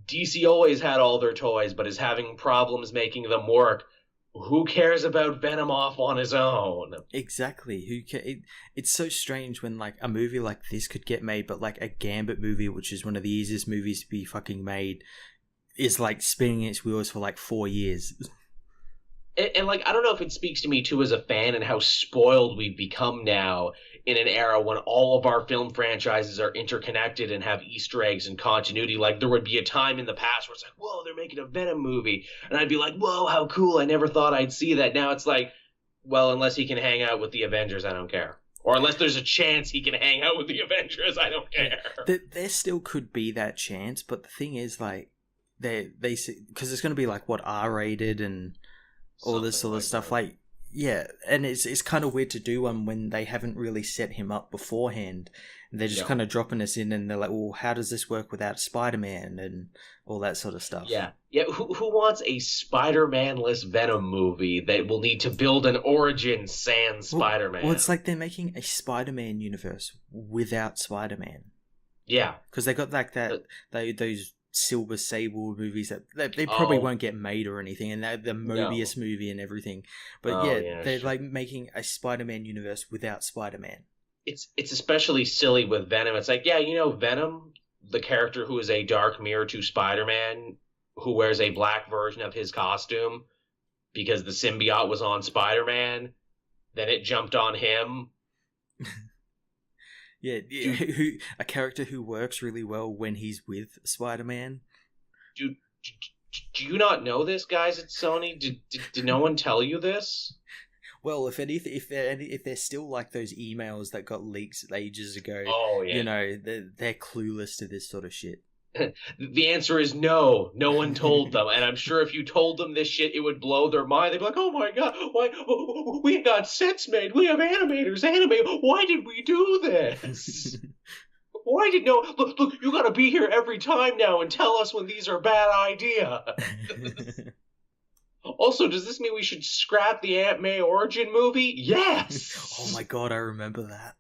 [SPEAKER 1] DC always had all their toys, but is having problems making them work. Who cares about Venom off on his own?
[SPEAKER 2] Exactly. It's so strange when like a movie like this could get made, but like a Gambit movie, which is one of the easiest movies to be fucking made, is like spinning its wheels for like 4 years.
[SPEAKER 1] And like, I don't know if it speaks to me too as a fan and how spoiled we've become now in an era when all of our film franchises are interconnected and have Easter eggs and continuity. Like, there would be a time in the past where it's like, whoa, they're making a Venom movie. And I'd be like, whoa, how cool. I never thought I'd see that. Now it's like, well, unless he can hang out with the Avengers, I don't care. Or unless there's a chance he can hang out with the Avengers, I don't care.
[SPEAKER 2] There still could be that chance, but the thing is, like, they because it's going to be like, what, R-rated and all this sort of stuff. Like, yeah, and it's kind of weird to do one when they haven't really set him up beforehand. They're just kind of dropping us in, and they're like, well, how does this work without Spider-Man and all that sort of stuff?
[SPEAKER 1] Yeah. Who wants a Spider-Man-less Venom movie that will need to build an origin sans Spider-Man?
[SPEAKER 2] Well, it's like they're making a Spider-Man universe without Spider-Man.
[SPEAKER 1] Yeah,
[SPEAKER 2] because they got like those Silver Sable movies that they probably won't get made or anything, and the Mobius movie and everything. But they're like making a Spider-Man universe without Spider-Man.
[SPEAKER 1] It's especially silly with Venom. It's like, Venom, the character who is a dark mirror to Spider-Man, who wears a black version of his costume because the symbiote was on Spider-Man, then it jumped on him.
[SPEAKER 2] Yeah, a character who works really well when he's with Spider-Man.
[SPEAKER 1] Do you not know this, guys at Sony? Did no one tell you this?
[SPEAKER 2] Well, if they're still like those emails that got leaked ages ago,
[SPEAKER 1] Oh yeah.
[SPEAKER 2] you know, they're clueless to this sort of shit.
[SPEAKER 1] The answer is no. No one told them, and I'm sure if you told them this shit, it would blow their mind. They'd be like, "Oh my god, why we got sets made? We have animators animate. Why did we do this? Why did no look? You got to be here every time now and tell us when these are bad ideas." Also, does this mean we should scrap the Aunt May origin movie? Yes.
[SPEAKER 2] Oh my god, I remember that.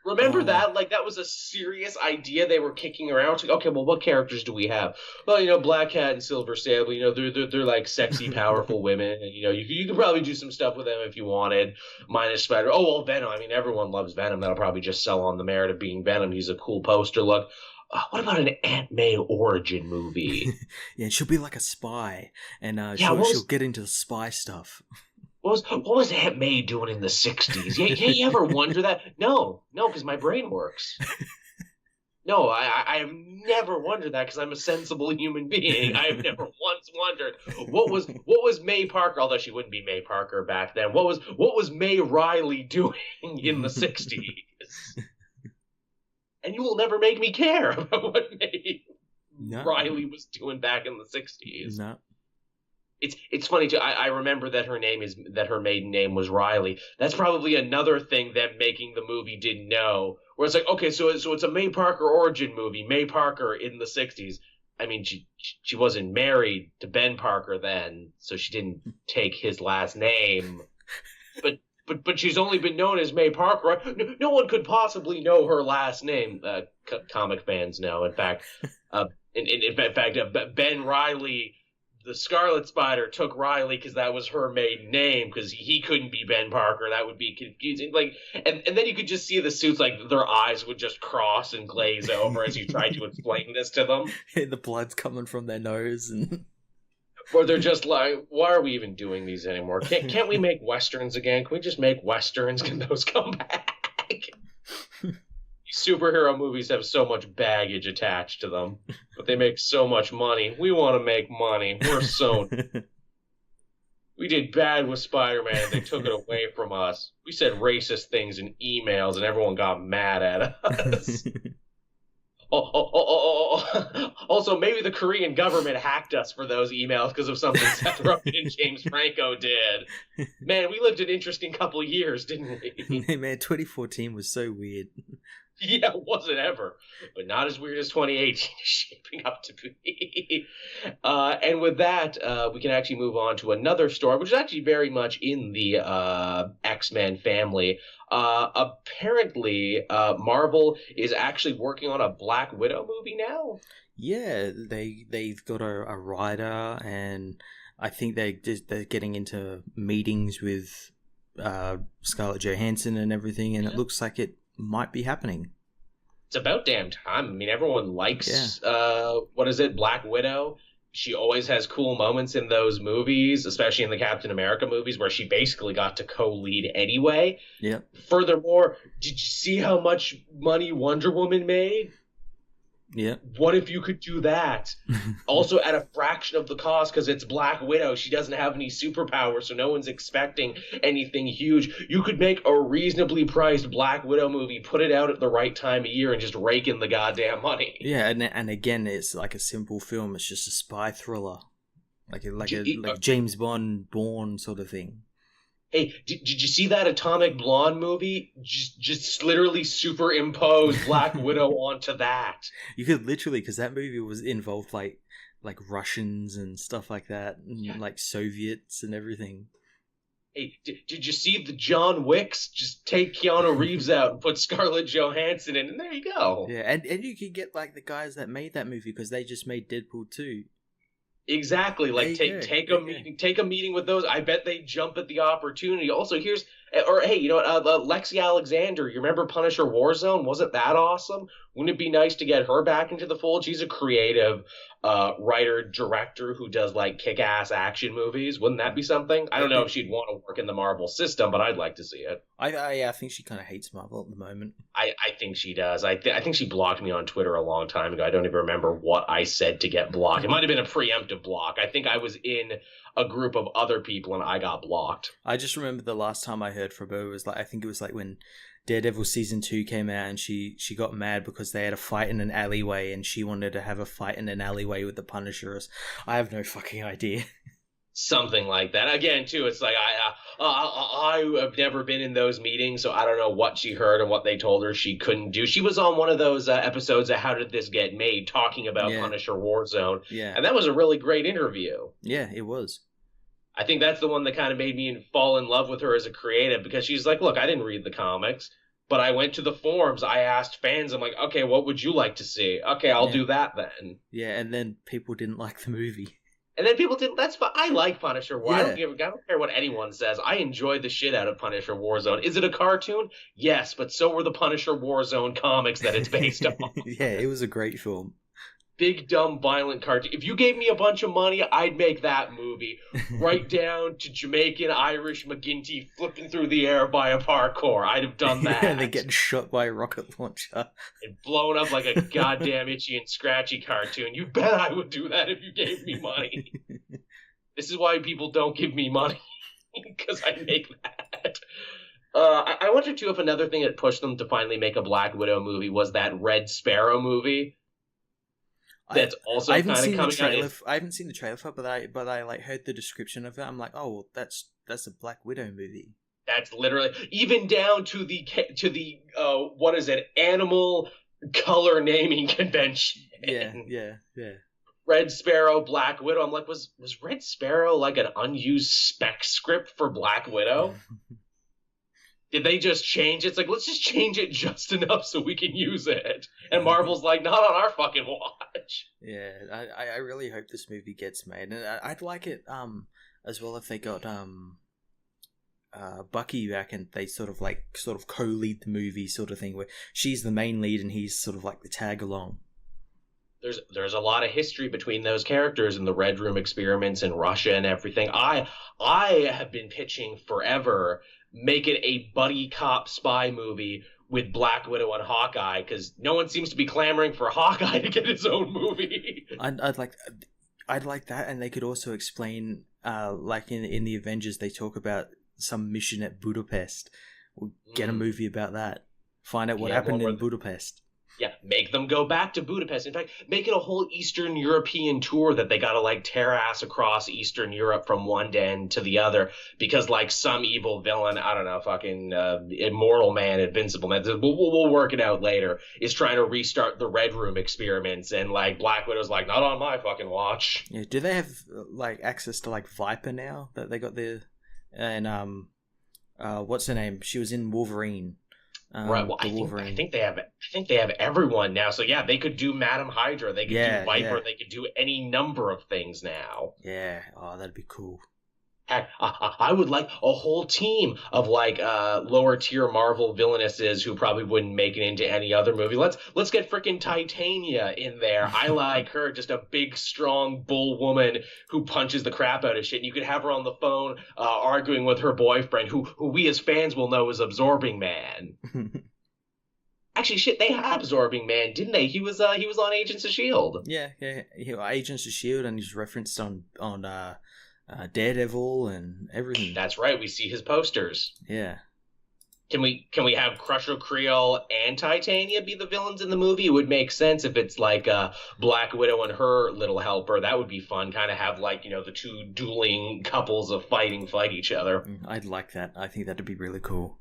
[SPEAKER 1] Remember that? Like, that was a serious idea they were kicking around. Like, okay, well, what characters do we have? Well, Black Cat and Silver Sable, they're like sexy, powerful women. And, you could probably do some stuff with them if you wanted, minus Spider. Oh, well, Venom. I mean, everyone loves Venom. That'll probably just sell on the merit of being Venom. He's a cool poster look. What about an Aunt May origin movie?
[SPEAKER 2] Yeah, she'll be like a spy, and she'll get into the spy stuff.
[SPEAKER 1] What was Aunt May doing in the 60s? Yeah, you ever wonder that? No, because my brain works. No, I have never wondered that because I'm a sensible human being. I have never once wondered what was May Parker, although she wouldn't be May Parker back then. What was May Riley doing in the 60s? And you will never make me care about what May Riley was doing back in the 60s.
[SPEAKER 2] No.
[SPEAKER 1] It's funny too. I remember that her maiden name was Riley. That's probably another thing them making the movie didn't know. Where it's like, okay, so it's a May Parker origin movie. May Parker in the 60s. I mean, she wasn't married to Ben Parker then, so she didn't take his last name. But she's only been known as May Parker. Right? No one could possibly know her last name. Comic fans know. In fact, Ben Riley, the Scarlet Spider, took Riley because that was her maiden name, because he couldn't be Ben Parker. That would be confusing. Like, and then you could just see the suits, like their eyes would just cross and glaze over as you tried to explain this to them.
[SPEAKER 2] The blood's coming from their nose and.
[SPEAKER 1] Or they're just like, why are we even doing these anymore? Can't we make Westerns again? Can we just make Westerns? Can those come back? These superhero movies have so much baggage attached to them, but they make so much money. We want to make money. We're so... We did bad with Spider-Man. They took it away from us. We said racist things in emails, and everyone got mad at us. Also, maybe the Korean government hacked us for those emails because of something Seth Rogen and James Franco did. Man, we lived an interesting couple of years, didn't we?
[SPEAKER 2] Man, 2014 was so weird.
[SPEAKER 1] Yeah, it wasn't ever. But not as weird as 2018 is shaping up to be. And with that, we can actually move on to another story, which is actually very much in the X-Men family. Apparently, Marvel is actually working on a Black Widow movie now.
[SPEAKER 2] Yeah, they've got a writer, and I think they're getting into meetings with Scarlett Johansson and everything, and it looks like it might be happening.
[SPEAKER 1] It's about damn time. I mean, everyone likes Black Widow. She always has cool moments in those movies, especially in the Captain America movies, where she basically got to co-lead anyway.
[SPEAKER 2] Yeah.
[SPEAKER 1] Furthermore, did you see how much money Wonder Woman made?
[SPEAKER 2] Yeah.
[SPEAKER 1] What if you could do that? Also at a fraction of the cost, because it's Black Widow. She doesn't have any superpowers, so no one's expecting anything huge. You could make a reasonably priced Black Widow movie, put it out at the right time of year, and just rake in the goddamn money.
[SPEAKER 2] Yeah, and again, it's like a simple film. It's just a spy thriller. Like a James Bond Bourne sort of thing.
[SPEAKER 1] Hey, did you see that Atomic Blonde movie? Just literally superimpose Black Widow onto that.
[SPEAKER 2] You could literally, because that movie was involved like Russians and stuff like that, and like Soviets and everything.
[SPEAKER 1] Hey, did you see the John Wicks? Just take Keanu Reeves out and put Scarlett Johansson in, and there you go.
[SPEAKER 2] Yeah, and you could get like the guys that made that movie, because they just made Deadpool 2.
[SPEAKER 1] Exactly. Like take a meeting with those. I bet they jump at the opportunity. Also, here's Or hey, you know what? Lexi Alexander, you remember Punisher Warzone? Wasn't that awesome? Wouldn't it be nice to get her back into the fold? She's a creative writer director who does like kick-ass action movies. Wouldn't that be something? I don't know if she'd want to work in the Marvel system, but I'd like to see it.
[SPEAKER 2] I think she kind of hates Marvel at the moment.
[SPEAKER 1] I think she does. I think she blocked me on Twitter a long time ago. I don't even remember what I said to get blocked. It might have been a preemptive block. I think I was in a group of other people and I got blocked.
[SPEAKER 2] I just remember the last time I heard from her was like, I think it was like when Daredevil season 2 came out, and she got mad because they had a fight in an alleyway and she wanted to have a fight in an alleyway with the Punisher. I have no fucking idea.
[SPEAKER 1] Something like that. Again, too, it's like I have never been in those meetings, so I don't know what she heard and what they told her she couldn't do. She was on one of those episodes of How Did This Get Made, talking about Punisher Warzone, and that was a really great interview.
[SPEAKER 2] Yeah, it was.
[SPEAKER 1] I think that's the one that kind of made me fall in love with her as a creative, because she's like, look, I didn't read the comics, but I went to the forums, I asked fans, I'm like, okay, what would you like to see? Okay, I'll do that then.
[SPEAKER 2] Yeah, and then people didn't like the movie.
[SPEAKER 1] And then people didn't. That's fine. I like Punisher. I don't care what anyone says. I enjoyed the shit out of Punisher Warzone. Is it a cartoon? Yes, but so were the Punisher Warzone comics that it's based on.
[SPEAKER 2] Yeah, it was a great film.
[SPEAKER 1] Big, dumb, violent cartoon. If you gave me a bunch of money, I'd make that movie. Right down to Jamaican Irish McGinty flipping through the air by a parkour. I'd have done that.
[SPEAKER 2] And they getting shot by a rocket launcher.
[SPEAKER 1] And blown up like a goddamn Itchy and Scratchy cartoon. You bet I would do that if you gave me money. This is why people don't give me money. Because I make that. I wonder, too, if another thing that pushed them to finally make a Black Widow movie was that Red Sparrow movie. That's also kind of coming out.
[SPEAKER 2] I haven't seen the trailer for it, but I like heard the description of it. I'm like, oh, well, that's a Black Widow movie.
[SPEAKER 1] That's literally even down to the what is it, animal color naming convention.
[SPEAKER 2] Yeah.
[SPEAKER 1] Red Sparrow, Black Widow. I'm like, was Red Sparrow like an unused spec script for Black Widow? Did they just change it? It's like, let's just change it just enough so we can use it. And Marvel's like, not on our fucking watch.
[SPEAKER 2] Yeah, I really hope this movie gets made. And I'd like it as well if they got Bucky back and they sort of co-lead the movie sort of thing, where she's the main lead and he's sort of like the tag along.
[SPEAKER 1] There's a lot of history between those characters and the Red Room experiments in Russia and everything. I have been pitching forever, make it a buddy cop spy movie with Black Widow and Hawkeye, because no one seems to be clamoring for Hawkeye to get his own movie.
[SPEAKER 2] I'd like that, and they could also explain, like in the Avengers, they talk about some mission at Budapest. We'll get a movie about that. Find out what happened in Budapest.
[SPEAKER 1] Yeah, make them go back to Budapest. In fact, make it a whole Eastern European tour that they gotta like tear ass across Eastern Europe from one end to the other, because like some evil villain, I don't know, fucking Immortal Man, Invincible Man, we'll work it out later, is trying to restart the Red Room experiments, and like Black Widow's like, not on my fucking watch.
[SPEAKER 2] Yeah, do they have like access to like Viper now that they got the and what's her name? She was in Wolverine.
[SPEAKER 1] Right. Well, I think they have everyone now. So yeah, they could do Madam Hydra. They could do Viper. Yeah. They could do any number of things now.
[SPEAKER 2] Yeah. Oh, that'd be cool.
[SPEAKER 1] Heck, I would like a whole team of like lower tier Marvel villainesses who probably wouldn't make it into any other movie. Let's get frickin' Titania in there. I like her, just a big, strong bull woman who punches the crap out of shit. And you could have her on the phone arguing with her boyfriend, who we as fans will know is Absorbing Man. Actually, shit, they had Absorbing Man, didn't they? He was on Agents of S.H.I.E.L.D.
[SPEAKER 2] Yeah, Agents of S.H.I.E.L.D. and he's referenced on Daredevil and everything.
[SPEAKER 1] That's right. We see his posters.
[SPEAKER 2] Yeah.
[SPEAKER 1] Can we have Crusher Creel and Titania be the villains in the movie? It would make sense if it's like Black Widow and her little helper. That would be fun. Kind of have like, the two dueling couples of fight each other.
[SPEAKER 2] I'd like that. I think that'd be really cool.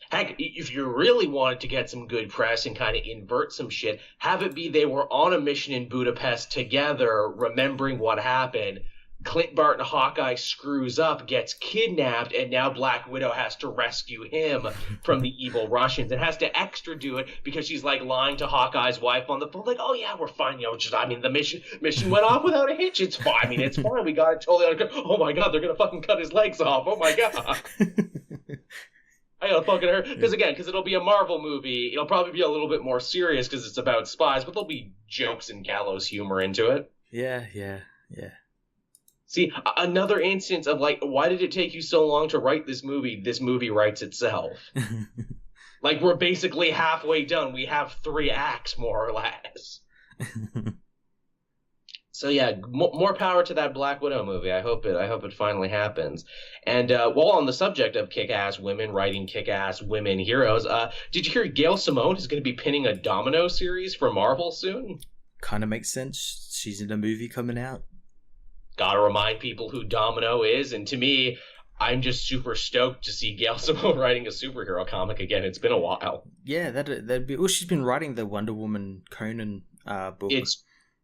[SPEAKER 1] Heck, if you really wanted to get some good press and kind of invert some shit, have it be they were on a mission in Budapest together, remembering what happened. Clint Barton Hawkeye screws up, gets kidnapped, and now Black Widow has to rescue him from the evil Russians and has to extra do it because she's like lying to Hawkeye's wife on the phone, like, oh yeah, we're fine, the mission went off without a hitch. It's fine. It's fine. We got it totally under control. Oh my god, they're gonna fucking cut his legs off. Oh my god. I gotta fucking hurt. Because it'll be a Marvel movie. It'll probably be a little bit more serious because it's about spies, but there'll be jokes and gallows humor into it.
[SPEAKER 2] Yeah.
[SPEAKER 1] See, another instance of like, why did it take you so long to write this movie? This movie writes itself. Like, we're basically halfway done. We have 3 acts, more or less. So yeah, more power to that Black Widow movie. I hope it finally happens. And while on the subject of kick-ass women writing kick-ass women heroes, did you hear Gail Simone is going to be pinning a Domino series for Marvel soon?
[SPEAKER 2] Kind of makes sense. She's in a movie coming out.
[SPEAKER 1] Gotta remind people who Domino is, and to me, I'm just super stoked to see Gail Simone writing a superhero comic again. It's been a while.
[SPEAKER 2] Yeah, that'd be. Well, she's been writing the Wonder Woman Conan book.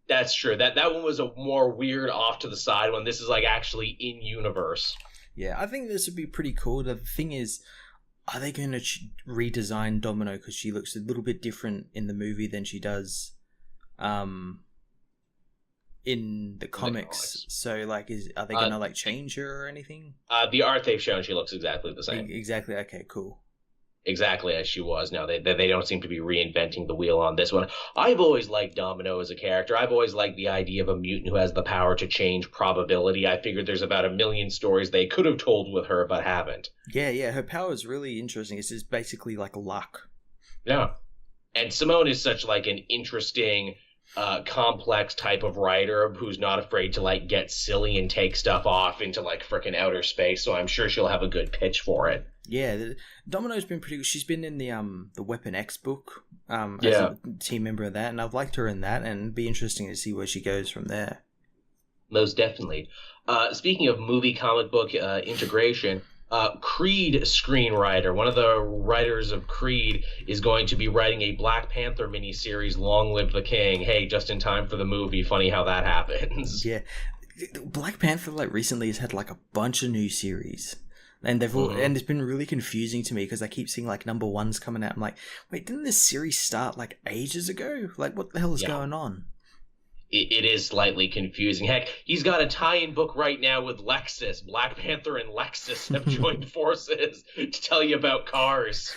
[SPEAKER 1] That's true. That one was a more weird off to the side one. This is like actually in universe.
[SPEAKER 2] Yeah, I think this would be pretty cool. The thing is, are they going to redesign Domino because she looks a little bit different in the movie than she does in the comics? So like, are they going to like change her or anything?
[SPEAKER 1] The art they've shown, she looks exactly the same.
[SPEAKER 2] Exactly. Okay, cool.
[SPEAKER 1] Exactly as she was. Now they don't seem to be reinventing the wheel on this one. I've always liked Domino as a character. I've always liked the idea of a mutant who has the power to change probability. I figured there's about 1 million stories they could have told with her but haven't.
[SPEAKER 2] Yeah, her power is really interesting. It's just basically like luck.
[SPEAKER 1] Yeah. And Simone is such like an interesting, complex type of writer who's not afraid to like get silly and take stuff off into like frickin' outer space. So I'm sure she'll have a good pitch for it.
[SPEAKER 2] Yeah, Domino's been pretty good. She's been in the Weapon X book as a team member of that, and I've liked her in that, and it'd be interesting to see where she goes from there.
[SPEAKER 1] Most definitely. Speaking of movie comic book integration, Creed screenwriter, one of the writers of Creed, is going to be writing a Black Panther miniseries, Long Live the King. Hey, just in time for the movie. Funny how that happens.
[SPEAKER 2] Yeah. Black Panther like recently has had like a bunch of new series. And they've all, and it's been really confusing to me because I keep seeing like #1s coming out. I'm like, wait, didn't this series start like ages ago? Like, what the hell is going on?
[SPEAKER 1] It is slightly confusing. Heck, he's got a tie-in book right now with Lexus. Black Panther and Lexus have joined forces to tell you about cars.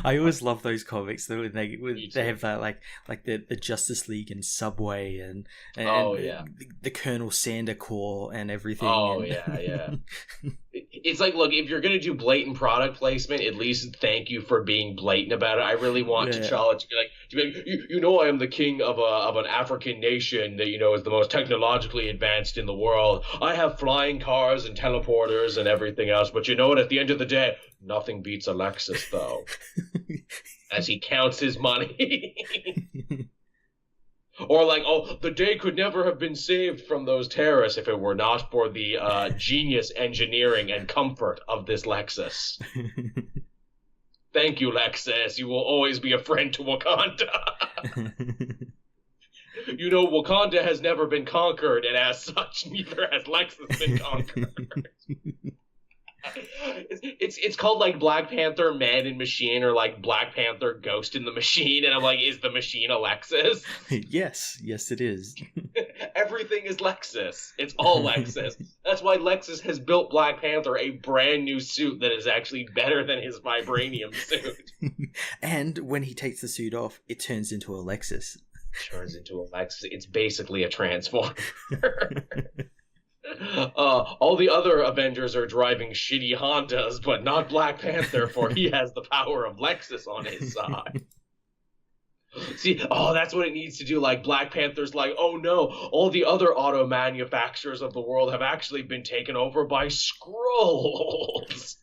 [SPEAKER 2] I always love those comics though. They have that like the Justice League and Subway and the Colonel Sander Corps and everything.
[SPEAKER 1] Yeah. It's like, look, if you're going to do blatant product placement, at least thank you for being blatant about it. I really want T'Challa to be like, I am the king of an African nation that, is the most technologically advanced in the world. I have flying cars and teleporters and everything else, but you know what? At the end of the day, nothing beats a Lexus, though. As he counts his money. Or like, the day could never have been saved from those terrorists if it were not for the genius engineering and comfort of this Lexus. Thank you, Lexus. You will always be a friend to Wakanda. Wakanda has never been conquered, and as such, neither has Lexus been conquered. It's called like Black Panther Man in Machine or like Black Panther Ghost in the Machine, and I'm like, is the machine a Lexus?
[SPEAKER 2] Yes it is.
[SPEAKER 1] Everything is Lexus. It's all Lexus. That's why Lexus has built Black Panther a brand new suit that is actually better than his vibranium suit.
[SPEAKER 2] And when he takes the suit off, it turns into a Lexus.
[SPEAKER 1] It's basically a transformer. All the other Avengers are driving shitty Hondas, but not Black Panther, for he has the power of Lexus on his side. See, that's what it needs to do. Like, Black Panther's like, oh no, all the other auto manufacturers of the world have actually been taken over by Skrulls.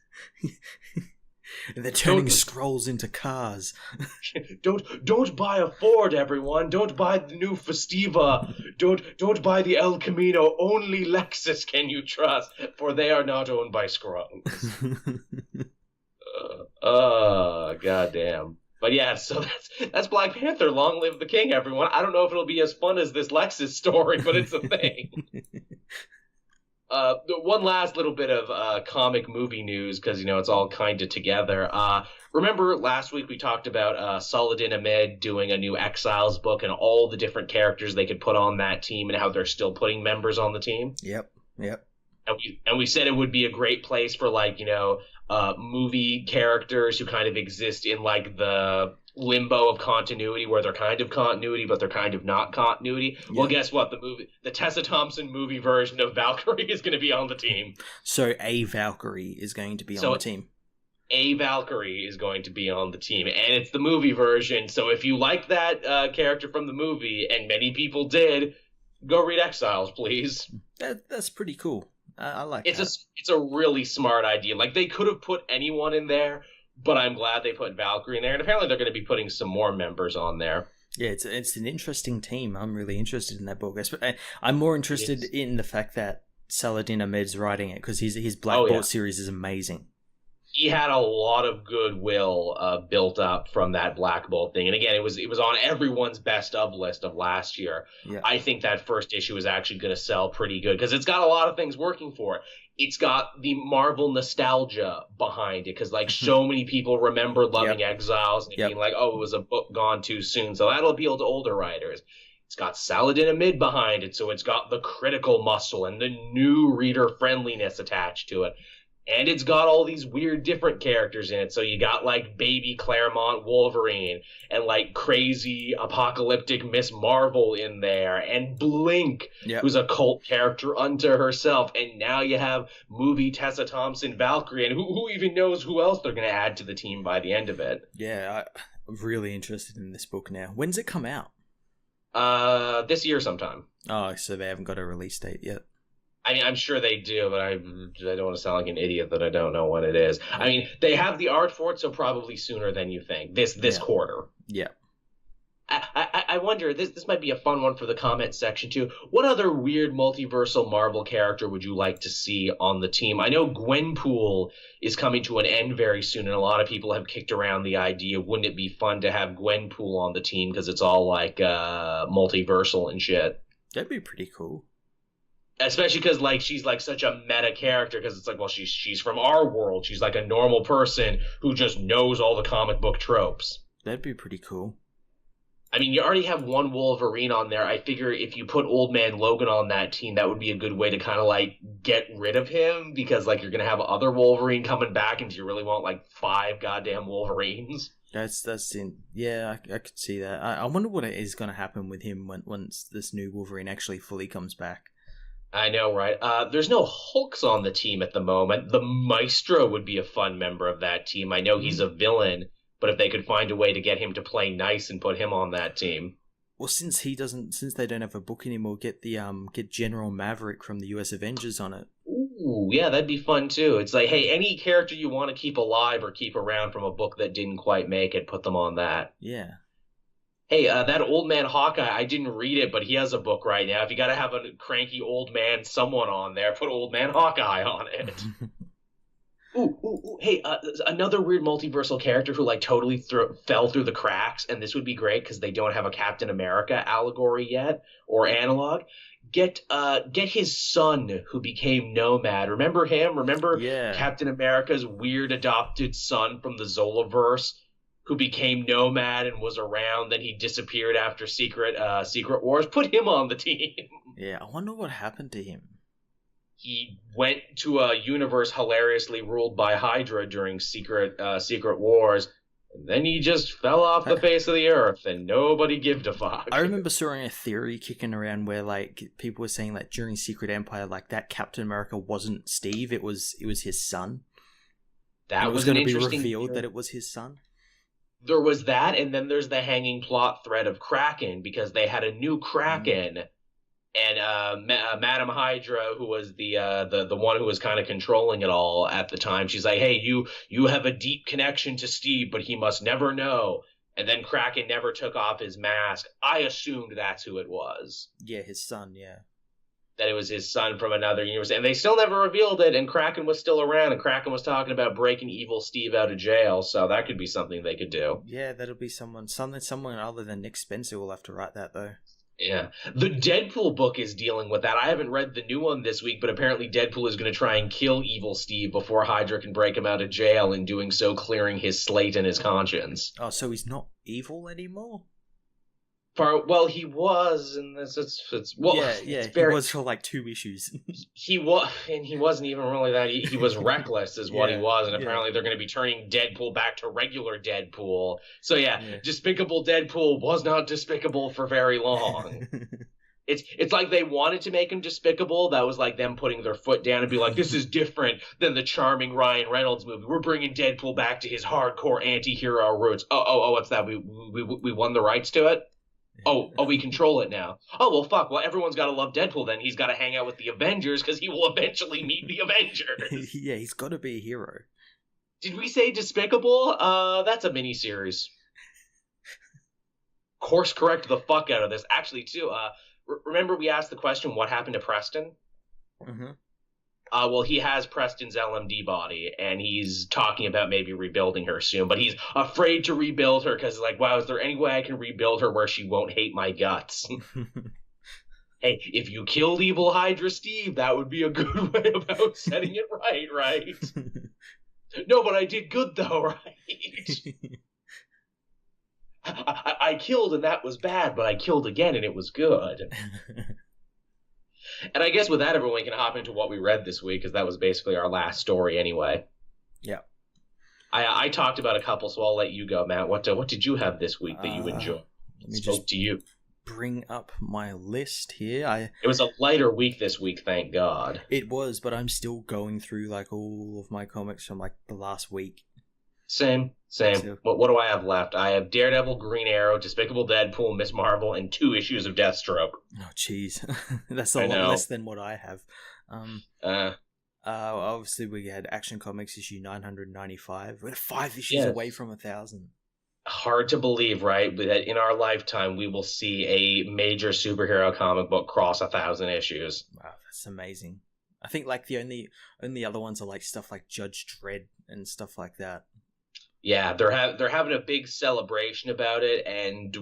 [SPEAKER 2] And they're turning Skrulls into cars.
[SPEAKER 1] Don't buy a Ford, everyone. Don't buy the new Festiva. Don't buy the El Camino. Only Lexus can you trust, for they are not owned by Skrulls. Goddamn. But yeah, so that's Black Panther. Long live the king, everyone. I don't know if it'll be as fun as this Lexus story, but it's a thing. One last little bit of comic movie news, because it's all kind of together. Remember last week we talked about Saladin Ahmed doing a new Exiles book and all the different characters they could put on that team and how they're still putting members on the team?
[SPEAKER 2] Yep.
[SPEAKER 1] And we said it would be a great place for movie characters who kind of exist in like the limbo of continuity where they're kind of continuity but they're kind of not continuity. Yeah. Well, guess what? The Tessa Thompson movie version of Valkyrie is going to be on the team.
[SPEAKER 2] So a Valkyrie is going to be on the team.
[SPEAKER 1] A Valkyrie is going to be on the team, and it's the movie version. So if you like that character from the movie, and many people did, go read Exiles, please.
[SPEAKER 2] That's pretty cool. I like
[SPEAKER 1] it. It's a really smart idea. Like, they could have put anyone in there, but I'm glad they put Valkyrie in there, and apparently they're going to be putting some more members on there.
[SPEAKER 2] Yeah, it's an interesting team. I'm really interested in that book. I'm more interested in the fact that Saladin Ahmed's writing it, because his Black Bolt series is amazing.
[SPEAKER 1] He had a lot of goodwill built up from that Black Bolt thing. And again, it was on everyone's best of list of last year. Yeah. I think that first issue is actually going to sell pretty good because it's got a lot of things working for it. It's got the Marvel nostalgia behind it because, like, so many people remember loving Exiles and being like, oh, it was a book gone too soon. So that'll appeal to older writers. It's got Saladin Ahmed behind it, so it's got the critical muscle and the new reader friendliness attached to it. And it's got all these weird different characters in it. So you got like baby Claremont Wolverine and like crazy apocalyptic Miss Marvel in there and Blink, who's a cult character unto herself. And now you have movie Tessa Thompson Valkyrie. And who even knows who else they're going to add to the team by the end of it.
[SPEAKER 2] Yeah, I'm really interested in this book now. When's it come out?
[SPEAKER 1] This year sometime.
[SPEAKER 2] Oh, so they haven't got a release date yet.
[SPEAKER 1] I mean, I'm sure they do, but I don't want to sound like an idiot that I don't know what it is. I mean, they have the art for it, so probably sooner than you think. This quarter.
[SPEAKER 2] Yeah.
[SPEAKER 1] I wonder, this might be a fun one for the comment section, too. What other weird multiversal Marvel character would you like to see on the team? I know Gwenpool is coming to an end very soon, and a lot of people have kicked around the idea, wouldn't it be fun to have Gwenpool on the team because it's all, like, multiversal and shit.
[SPEAKER 2] That'd be pretty cool.
[SPEAKER 1] Especially because, like, she's, like, such a meta character, because it's like, well, she's from our world. She's, like, a normal person who just knows all the comic book tropes.
[SPEAKER 2] That'd be pretty cool.
[SPEAKER 1] I mean, you already have one Wolverine on there. I figure if you put Old Man Logan on that team, that would be a good way to kind of, like, get rid of him, because, like, you're going to have other Wolverine coming back, and you really want, like, 5 goddamn Wolverines.
[SPEAKER 2] Yeah, I could see that. I wonder what is going to happen with him once this new Wolverine actually fully comes back.
[SPEAKER 1] I know, right? There's no Hulks on the team at the moment. The Maestro would be a fun member of that team. I know he's a villain, but if they could find a way to get him to play nice and put him on that team.
[SPEAKER 2] Well, since they don't have a book anymore, get General Maverick from the US Avengers on it.
[SPEAKER 1] Ooh, yeah, that'd be fun too. It's like, hey, any character you want to keep alive or keep around from a book that didn't quite make it, put them on that.
[SPEAKER 2] Yeah.
[SPEAKER 1] Hey, that Old Man Hawkeye, I didn't read it, but he has a book right now. If you got to have a cranky old man, someone on there, put Old Man Hawkeye on it. Ooh, hey, another weird multiversal character who, like, totally fell through the cracks, and this would be great because they don't have a Captain America allegory yet, or analog. Get his son who became Nomad. Remember him? Remember Captain America's weird adopted son from the Zolaverse? Who became Nomad and was around, then he disappeared after Secret Wars. Put him on the team.
[SPEAKER 2] Yeah, I wonder what happened to him.
[SPEAKER 1] He went to a universe hilariously ruled by Hydra during Secret Wars, and then he just fell off the face of the earth, and nobody gave a fuck.
[SPEAKER 2] I remember seeing a theory kicking around where, like, people were saying that during Secret Empire, like, that Captain America wasn't Steve, it was his son.
[SPEAKER 1] That was
[SPEAKER 2] going to be revealed that it was his son.
[SPEAKER 1] There was that, and then there's the hanging plot thread of Kraken, because they had a new Kraken, and Madam Hydra, who was the one who was kind of controlling it all at the time, she's like, hey, you have a deep connection to Steve, but he must never know. And then Kraken never took off his mask. I assumed that's who it was.
[SPEAKER 2] Yeah, his son, yeah.
[SPEAKER 1] That it was his son from another universe. And they still never revealed it, and Kraken was still around, and Kraken was talking about breaking evil Steve out of jail, so that could be something they could do.
[SPEAKER 2] Yeah, that'll be someone other than Nick Spencer will have to write that, though.
[SPEAKER 1] Yeah. The Deadpool book is dealing with that. I haven't read the new one this week, but apparently Deadpool is going to try and kill evil Steve before Hydra can break him out of jail, in doing so clearing his slate and his conscience.
[SPEAKER 2] Oh, so he's not evil anymore?
[SPEAKER 1] Well, he was, and it's well,
[SPEAKER 2] yeah,
[SPEAKER 1] it's
[SPEAKER 2] he
[SPEAKER 1] very.
[SPEAKER 2] was for like 2 issues.
[SPEAKER 1] He was, and he wasn't even really that. He was reckless, is what he
[SPEAKER 2] Yeah,
[SPEAKER 1] was, and
[SPEAKER 2] yeah.
[SPEAKER 1] apparently they're going to be turning Deadpool back to regular Deadpool. So yeah,
[SPEAKER 2] Yeah.
[SPEAKER 1] Despicable Deadpool was not despicable for very long. It's like they wanted to make him despicable. That was like them putting their foot down and be like, this is different than the charming Ryan Reynolds movie. We're bringing Deadpool back to his hardcore anti-hero roots. Oh, what's that? We won the rights to it? Oh, we control it now. Oh, well, fuck. Well, everyone's got to love Deadpool then. He's got to hang out with the Avengers because he will eventually meet the Avengers.
[SPEAKER 2] Yeah, he's got to be a hero.
[SPEAKER 1] Did we say Despicable? That's a miniseries. Course correct the fuck out of this. Actually, too, remember we asked the question, what happened to Preston?
[SPEAKER 2] Mm-hmm.
[SPEAKER 1] Well, he has Preston's LMD body, and he's talking about maybe rebuilding her soon, but he's afraid to rebuild her because, like, wow, is there any way I can rebuild her where she won't hate my guts? Hey, if you killed Evil Hydra Steve, that would be a good way about setting it right? No, but I did good, though, right? I killed, and that was bad, but I killed again, and it was good. And I guess with that, everyone, we can hop into what we read this week, because that was basically our last story anyway.
[SPEAKER 2] Yeah.
[SPEAKER 1] I talked about a couple, so I'll let you go, Matt. What did you have this week that you enjoyed?
[SPEAKER 2] Let me
[SPEAKER 1] Spoke to you.
[SPEAKER 2] Bring up my list here.
[SPEAKER 1] It was a lighter week this week, thank God.
[SPEAKER 2] It was, but I'm still going through like all of my comics from like the last week.
[SPEAKER 1] Same. What do I have left? I have Daredevil, Green Arrow, Despicable Deadpool, Miss Marvel, and 2 issues of Deathstroke.
[SPEAKER 2] Oh, jeez. That's a lot less than what I have. Obviously, we had Action Comics issue 995. We're 5 issues away from 1,000.
[SPEAKER 1] Hard to believe, right? That in our lifetime, we will see a major superhero comic book cross 1,000 issues.
[SPEAKER 2] Wow, that's amazing. I think like the only other ones are like stuff like Judge Dredd and stuff like that.
[SPEAKER 1] Yeah, they're having a big celebration about it, and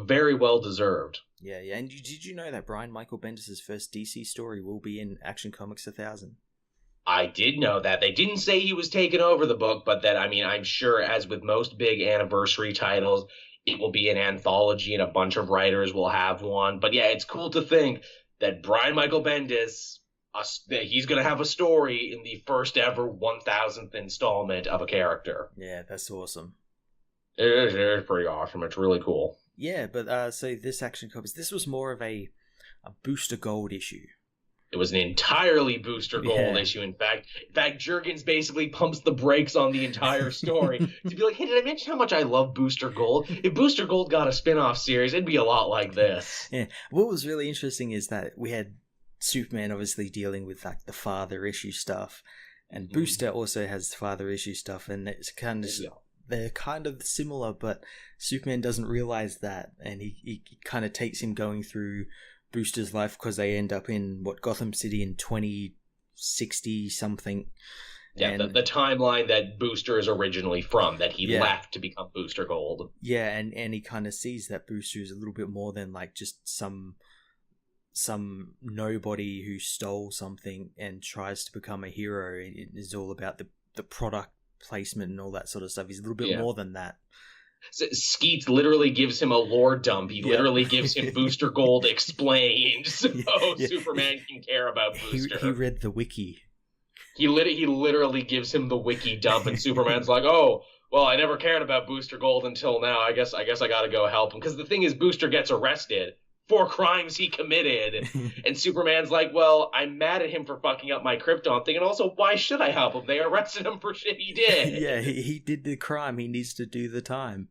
[SPEAKER 1] very well deserved.
[SPEAKER 2] Yeah, and did you know that Brian Michael Bendis' first DC story will be in Action Comics 1000?
[SPEAKER 1] I did know that. They didn't say he was taking over the book, but that, I mean, I'm sure, as with most big anniversary titles, it will be an anthology and a bunch of writers will have one. But yeah, it's cool to think that Brian Michael Bendis, he's going to have a story in the first ever 1,000th installment of a character.
[SPEAKER 2] Yeah, that's awesome.
[SPEAKER 1] It is pretty awesome. It's really cool.
[SPEAKER 2] Yeah, but so this Action Comics, this was more of a Booster Gold issue.
[SPEAKER 1] It was an entirely Booster Gold issue. In fact, Jurgens basically pumps the brakes on the entire story to be like, hey, did I mention how much I love Booster Gold? If Booster Gold got a spin-off series, it'd be a lot like this.
[SPEAKER 2] Yeah, what was really interesting is that we had Superman obviously dealing with like the father issue stuff, and Booster also has father issue stuff, and it's kind of they're kind of similar, but Superman doesn't realize that, and he kind of takes him going through Booster's life because they end up in Gotham City in 2060 something.
[SPEAKER 1] Yeah,
[SPEAKER 2] and
[SPEAKER 1] the timeline that Booster is originally from, that he left to become Booster Gold.
[SPEAKER 2] Yeah, and he kind of sees that Booster is a little bit more than like just some nobody who stole something and tries to become a hero. It is all about the product placement and all that sort of stuff. He's a little bit more than that.
[SPEAKER 1] So Skeets literally gives him a lore dump. He literally gives him Booster Gold explained, so Superman can care about Booster.
[SPEAKER 2] He read the wiki.
[SPEAKER 1] He literally gives him the wiki dump, and Superman's like, oh, well, I never cared about Booster Gold until now. I guess I gotta go help him. Because the thing is, Booster gets arrested for crimes he committed, and Superman's like, well, I'm mad at him for fucking up my Krypton thing, and also, why should I help him? They arrested him for shit he did.
[SPEAKER 2] Yeah, he did the crime. He needs to do the time.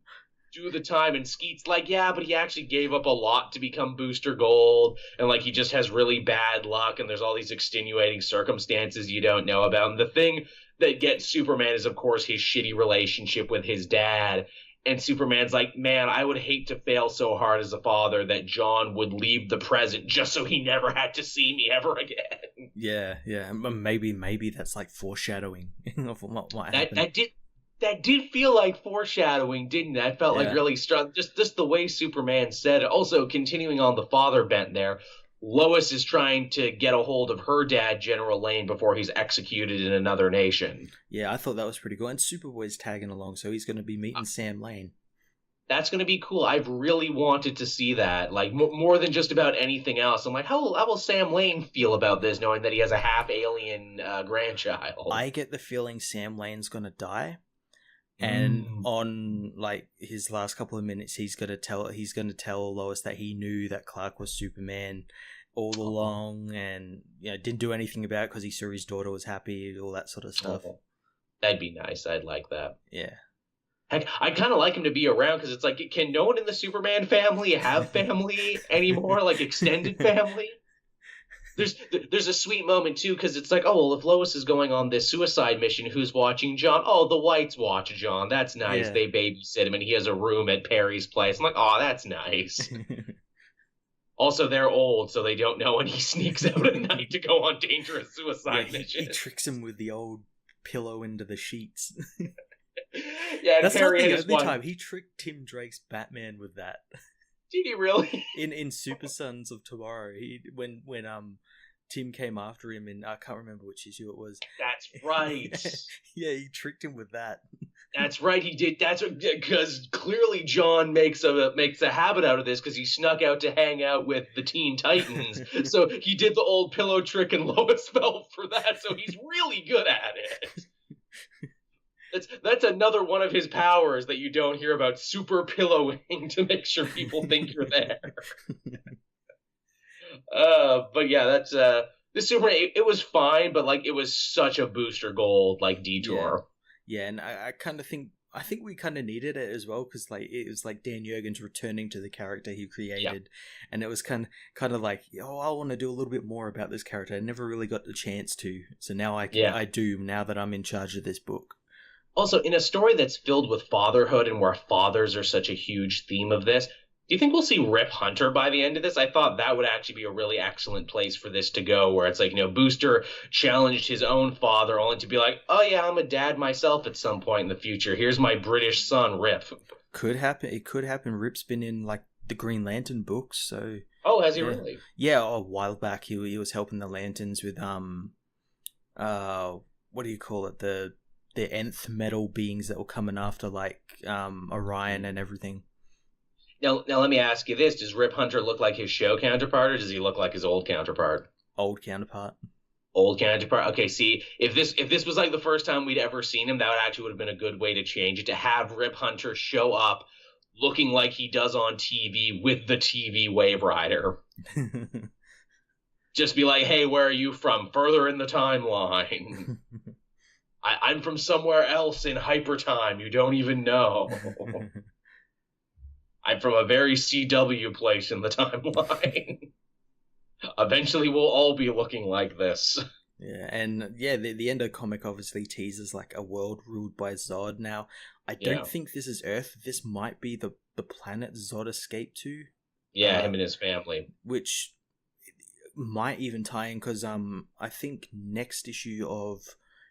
[SPEAKER 1] And Skeet's like, yeah, but he actually gave up a lot to become Booster Gold, and like he just has really bad luck, and there's all these extenuating circumstances you don't know about. And the thing that gets Superman is, of course, his shitty relationship with his dad. And Superman's like, man, I would hate to fail so hard as a father that John would leave the present just so he never had to see me ever again.
[SPEAKER 2] Yeah. Maybe that's like foreshadowing of what might happen.
[SPEAKER 1] That did feel like foreshadowing, didn't it? I felt like really strong. Just the way Superman said it. Also, continuing on the father bent there, Lois is trying to get a hold of her dad, General Lane, before he's executed in another nation.
[SPEAKER 2] Yeah, I thought that was pretty cool. And Superboy's tagging along, so he's going to be meeting Sam Lane.
[SPEAKER 1] That's going to be cool. I've really wanted to see that, like, more than just about anything else. I'm like, how will Sam Lane feel about this, knowing that he has a half-alien grandchild?
[SPEAKER 2] I get the feeling Sam Lane's gonna die, and on, like, his last couple of minutes, he's gonna tell Lois that he knew that Clark was Superman all along, and, you know, didn't do anything about it because he saw his daughter was happy, all that sort of stuff.
[SPEAKER 1] That'd be nice. I'd like that.
[SPEAKER 2] Yeah.
[SPEAKER 1] Heck, I'd kind of like him to be around, because it's like, can no one in the Superman family have family anymore? Like, extended family? There's a sweet moment, too, because it's like, oh, well, if Lois is going on this suicide mission, who's watching John? Oh, the Whites watch John. That's nice. Yeah. They babysit him, and he has a room at Perry's place. I'm like, oh, that's nice. Also, they're old, so they don't know when he sneaks out at night to go on dangerous suicide missions.
[SPEAKER 2] He tricks him with the old pillow into the sheets.
[SPEAKER 1] Yeah,
[SPEAKER 2] that's
[SPEAKER 1] Perry
[SPEAKER 2] not the only time he tricked Tim Drake's Batman with that.
[SPEAKER 1] Did he really?
[SPEAKER 2] In Super Sons of Tomorrow, when Tim came after him, and I can't remember which issue it was.
[SPEAKER 1] That's right.
[SPEAKER 2] Yeah, he tricked him with that.
[SPEAKER 1] That's right, he did. That's because clearly John makes a habit out of this, because he snuck out to hang out with the Teen Titans. So he did the old pillow trick, and Lois fell for that. So he's really good at it. That's another one of his powers that you don't hear about, super pillowing to make sure people think you're there. But yeah, that's the Superman. It was fine, but like, it was such a Booster Gold like detour.
[SPEAKER 2] Yeah, and I kind of think we kind of needed it as well, because like, it was like Dan Jurgens returning to the character he created, and it was kind of like, oh, I want to do a little bit more about this character. I never really got the chance to, so now I do, now that I'm in charge of this book.
[SPEAKER 1] Also, in a story that's filled with fatherhood and where fathers are such a huge theme of this, do you think we'll see Rip Hunter by the end of this? I thought that would actually be a really excellent place for this to go, where it's like, you know, Booster challenged his own father only to be like, oh yeah, I'm a dad myself at some point in the future. Here's my British son, Rip.
[SPEAKER 2] Could happen. It could happen. Rip's been in, like, the Green Lantern books, so...
[SPEAKER 1] Oh, has he really?
[SPEAKER 2] Yeah, a while back he was helping the Lanterns with, what do you call it? The nth metal beings that were coming after, like, Orion and everything.
[SPEAKER 1] Now let me ask you this. Does Rip Hunter look like his show counterpart, or does he look like his old counterpart?
[SPEAKER 2] Old counterpart.
[SPEAKER 1] Old counterpart. Okay, see, if this was like the first time we'd ever seen him, that would have been a good way to change it, to have Rip Hunter show up looking like he does on TV with the TV Wave Rider. Just be like, hey, where are you from? Further in the timeline. I'm from somewhere else in hypertime you don't even know. I'm from a very CW place in the timeline. Eventually we'll all be looking like this.
[SPEAKER 2] Yeah, and yeah, the Endo comic obviously teases like a world ruled by Zod. Now, I don't think this is Earth. This might be the planet Zod escaped to.
[SPEAKER 1] Yeah, him and his family.
[SPEAKER 2] Which might even tie in, because I think next issue of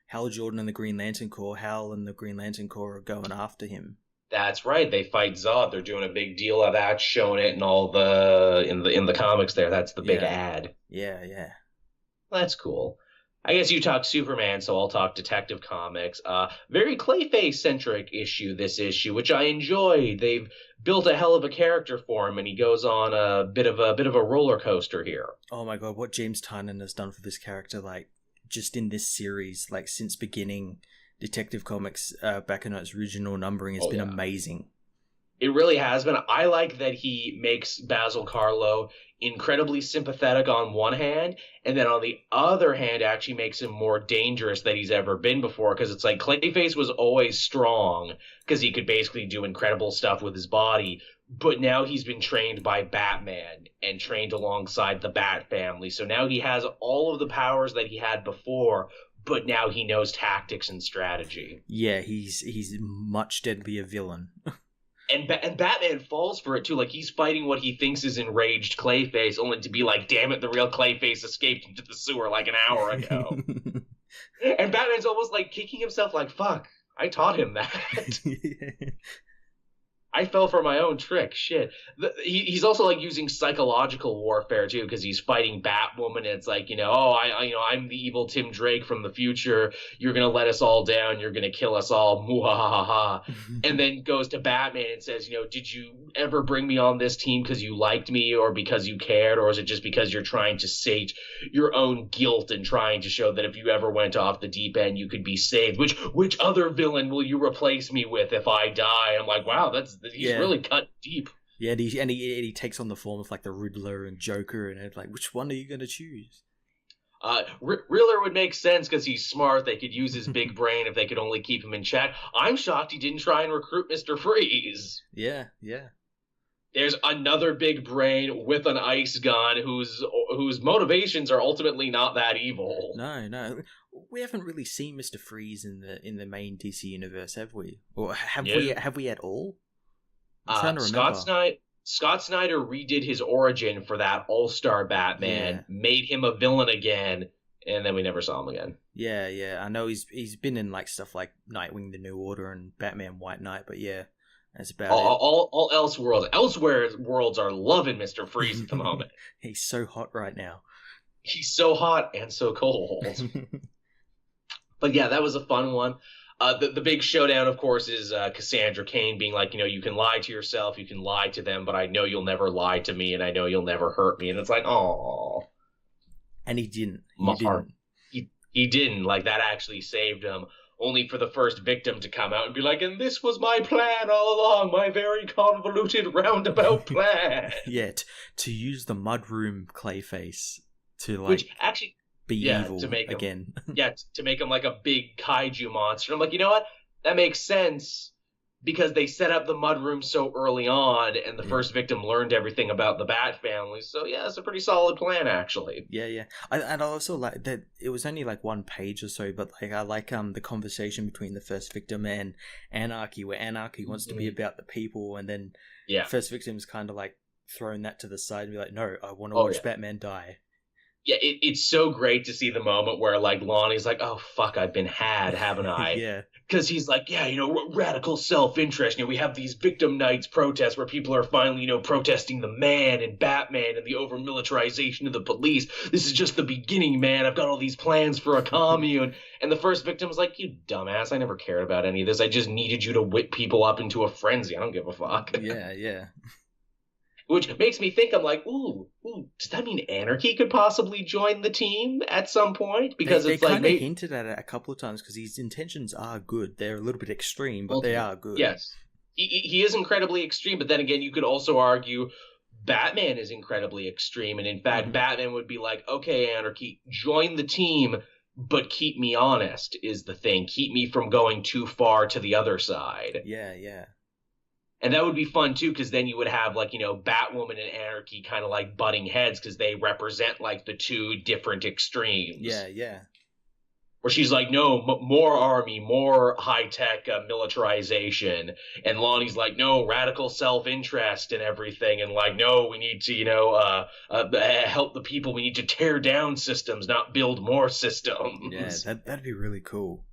[SPEAKER 2] Hal Jordan and the Green Lantern Corps, Hal and the Green Lantern Corps are going after him.
[SPEAKER 1] That's right. They fight Zod. They're doing a big deal of that, showing it in all in the comics there. That's the big ad.
[SPEAKER 2] Yeah.
[SPEAKER 1] Well, that's cool. I guess you talk Superman, so I'll talk Detective Comics. Very Clayface-centric issue, this issue, which I enjoyed. They've built a hell of a character for him, and he goes on a bit of a roller coaster here.
[SPEAKER 2] Oh my god, what James Tynion has done for this character, like, just in this series, like, since beginning Detective Comics back in its original numbering, has been amazing.
[SPEAKER 1] It really has been. I like that he makes Basil Karlo incredibly sympathetic on one hand, and then on the other hand actually makes him more dangerous than he's ever been before, because it's like Clayface was always strong because he could basically do incredible stuff with his body, but now he's been trained by Batman and trained alongside the Bat family, so now he has all of the powers that he had before, but now he knows tactics and strategy.
[SPEAKER 2] Yeah, he's much deadlier villain.
[SPEAKER 1] And Batman falls for it, too. Like, he's fighting what he thinks is enraged Clayface, only to be like, damn it, the real Clayface escaped into the sewer like an hour ago. And Batman's almost, like, kicking himself like, fuck, I taught him that. I fell for my own trick. Shit. He's also like using psychological warfare too, because he's fighting Batwoman. And it's like, I'm the evil Tim Drake from the future. You're gonna let us all down. You're gonna kill us all. Muhahaha. And then goes to Batman and says, did you ever bring me on this team because you liked me or because you cared, or is it just because you're trying to sate your own guilt and trying to show that if you ever went off the deep end, you could be saved? Which other villain will you replace me with if I die? I'm like, wow, he's really cut deep.
[SPEAKER 2] Yeah, and he takes on the form of like the Riddler and Joker, and it's like, which one are you going to choose?
[SPEAKER 1] Riddler would make sense because he's smart. They could use his big brain if they could only keep him in check. I'm shocked he didn't try and recruit Mr. Freeze.
[SPEAKER 2] Yeah.
[SPEAKER 1] There's another big brain with an ice gun whose motivations are ultimately not that evil.
[SPEAKER 2] No. We haven't really seen Mr. Freeze in the main DC universe, have we? Or have we at all? I'm trying to remember.
[SPEAKER 1] Scott Snyder redid his origin for that All-Star Batman, made him a villain again, and then we never saw him again.
[SPEAKER 2] Yeah. I know he's been in like stuff like Nightwing: The New Order and Batman: White Knight, but yeah, that's about it.
[SPEAKER 1] All elsewhere worlds are loving Mr. Freeze at the moment.
[SPEAKER 2] He's so hot right now.
[SPEAKER 1] He's so hot and so cold. But yeah, that was a fun one. The big showdown, of course, is Cassandra Cain being like, you can lie to yourself, you can lie to them, but I know you'll never lie to me, and I know you'll never hurt me. And it's like, oh.
[SPEAKER 2] And he didn't.
[SPEAKER 1] He didn't. Like, that actually saved him, only for the first victim to come out and be like, and this was my plan all along, my very convoluted roundabout plan.
[SPEAKER 2] Yeah, to use the mudroom Clayface to, like...
[SPEAKER 1] Which, actually...
[SPEAKER 2] evil
[SPEAKER 1] to make him,
[SPEAKER 2] again.
[SPEAKER 1] To make him like a big kaiju monster. I'm like, you know what? That makes sense because they set up the mudroom so early on, and the first victim learned everything about the Bat family. So yeah, it's a pretty solid plan, actually.
[SPEAKER 2] Yeah. I also like that it was only like one page or so, but like I like the conversation between the first victim and Anarchy, where Anarchy wants to be about the people, and then first victim's kind of like throwing that to the side and be like, no, I want to watch Batman die.
[SPEAKER 1] Yeah, it's so great to see the moment where, like, Lonnie's like, oh, fuck, I've been had, haven't I?
[SPEAKER 2] Yeah.
[SPEAKER 1] Because he's like, radical self-interest. We have these victim nights protests where people are finally, protesting the man and Batman and the over-militarization of the police. This is just the beginning, man. I've got all these plans for a commune. And the first victim's like, you dumbass, I never cared about any of this. I just needed you to whip people up into a frenzy. I don't give a fuck.
[SPEAKER 2] Yeah.
[SPEAKER 1] Which makes me think, I'm like, ooh, does that mean Anarchy could possibly join the team at some point? Because
[SPEAKER 2] they kind of hinted at it a couple of times, because his intentions are good. They're a little bit extreme, but they are good.
[SPEAKER 1] Yes. He is incredibly extreme, but then again, you could also argue Batman is incredibly extreme, and in fact, Batman would be like, okay, Anarchy, join the team, but keep me honest is the thing. Keep me from going too far to the other side.
[SPEAKER 2] Yeah.
[SPEAKER 1] And that would be fun, too, because then you would have, like, Batwoman and Anarchy kind of, like, butting heads because they represent, like, the two different extremes.
[SPEAKER 2] Yeah.
[SPEAKER 1] Where she's like, no, more army, more high-tech militarization. And Lonnie's like, no, radical self-interest and everything. And, like, no, we need to, help the people. We need to tear down systems, not build more systems.
[SPEAKER 2] Yeah, that'd be really cool.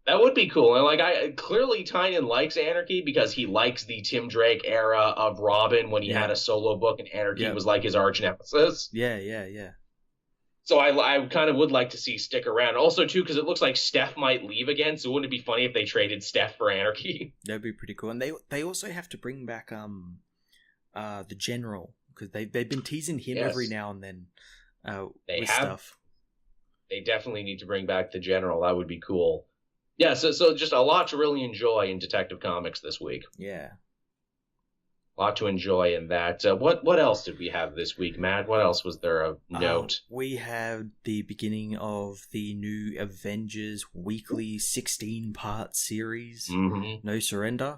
[SPEAKER 1] That would be cool. And clearly Tynion likes Anarchy because he likes the Tim Drake era of Robin when he had a solo book and Anarchy was like his arch nemesis.
[SPEAKER 2] Yeah.
[SPEAKER 1] So I kind of would like to see stick around. Also, too, because it looks like Steph might leave again, so wouldn't it be funny if they traded Steph for Anarchy?
[SPEAKER 2] That'd be pretty cool. And they also have to bring back the General, because they've been teasing him every now and then stuff.
[SPEAKER 1] They definitely need to bring back the General. That would be cool. Yeah, so just a lot to really enjoy in Detective Comics this week.
[SPEAKER 2] Yeah.
[SPEAKER 1] A lot to enjoy in that. What else did we have this week, Matt? What else was there of note?
[SPEAKER 2] We have the beginning of the new Avengers weekly 16-part series, No Surrender.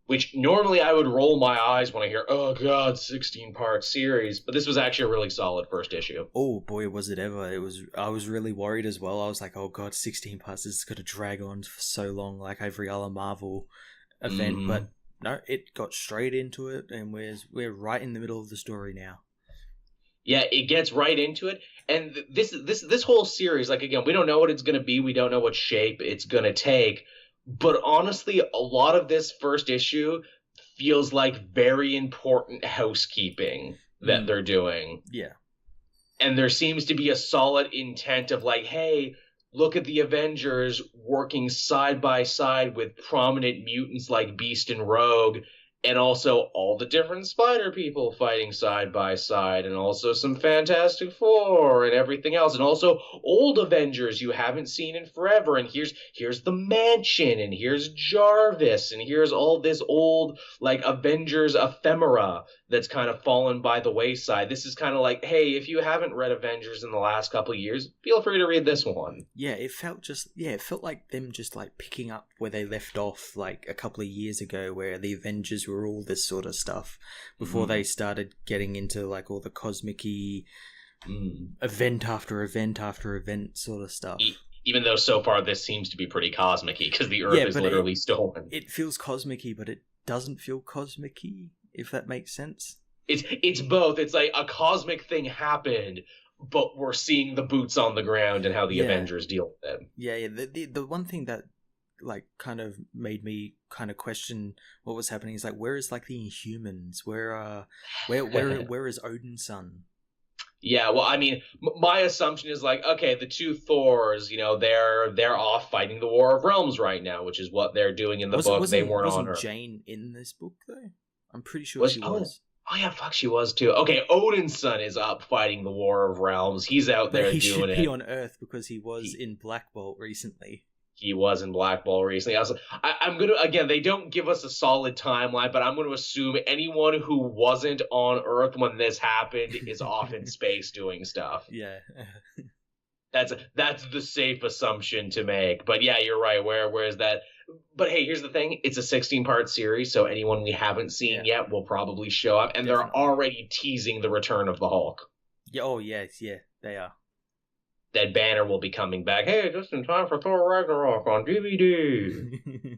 [SPEAKER 1] Which normally I would roll my eyes when I hear, oh god, 16-part series. But this was actually a really solid first issue.
[SPEAKER 2] Oh boy, was it ever. I was really worried as well. I was like, oh god, 16 parts, this is going to drag on for so long, like every other Marvel event. But no, it got straight into it, and we're right in the middle of the story now.
[SPEAKER 1] Yeah, it gets right into it. And this whole series, like, again, we don't know what it's going to be. We don't know what shape it's going to take. But honestly, a lot of this first issue feels like very important housekeeping that they're doing.
[SPEAKER 2] Yeah.
[SPEAKER 1] And there seems to be a solid intent of like, hey, look at the Avengers working side by side with prominent mutants like Beast and Rogue, and also all the different Spider people fighting side by side, and also some Fantastic Four and everything else, and also old Avengers you haven't seen in forever, and here's the Mansion, and here's Jarvis, and here's all this old, like, Avengers ephemera that's kind of fallen by the wayside. This is kind of like, hey, if you haven't read Avengers in the last couple of years, feel free to read this one.
[SPEAKER 2] Yeah, it felt like them just like picking up where they left off like a couple of years ago, where the Avengers were all this sort of stuff before they started getting into like all the cosmic-y event after event after event sort of stuff.
[SPEAKER 1] Even though so far this seems to be pretty cosmic-y, because the Earth is literally stolen.
[SPEAKER 2] It feels cosmic-y, but it doesn't feel cosmic-y, if that makes sense.
[SPEAKER 1] It's both. It's like a cosmic thing happened, but we're seeing the boots on the ground and how the Avengers deal with it.
[SPEAKER 2] Yeah. The one thing that like kind of made me kind of question what was happening is like, where is like the Inhumans? Where is Odin's son?
[SPEAKER 1] Yeah, well, I mean, my assumption is like, okay, the two Thors, you know, they're off fighting the War of Realms right now, which is what they're doing in the book. They weren't on her.
[SPEAKER 2] Wasn't Jane in this book though? I'm pretty sure she was. Oh
[SPEAKER 1] yeah, fuck, she was too. Okay, Odin's son is up fighting the War of Realms. He's out there doing it. He should
[SPEAKER 2] be on Earth because he was in Black Bolt recently.
[SPEAKER 1] He was in Black Ball recently. I'm going to, again, they don't give us a solid timeline, but I'm going to assume anyone who wasn't on Earth when this happened is off in space doing stuff.
[SPEAKER 2] Yeah.
[SPEAKER 1] That's the safe assumption to make. But yeah, you're right. Where is that? But hey, here's the thing. It's a 16-part series, so anyone we haven't seen yet will probably show up. And they're already teasing the return of the Hulk.
[SPEAKER 2] Yeah. Oh, yes. Yeah, they are.
[SPEAKER 1] That Banner will be coming back. Hey, just in time for Thor Ragnarok on DVD.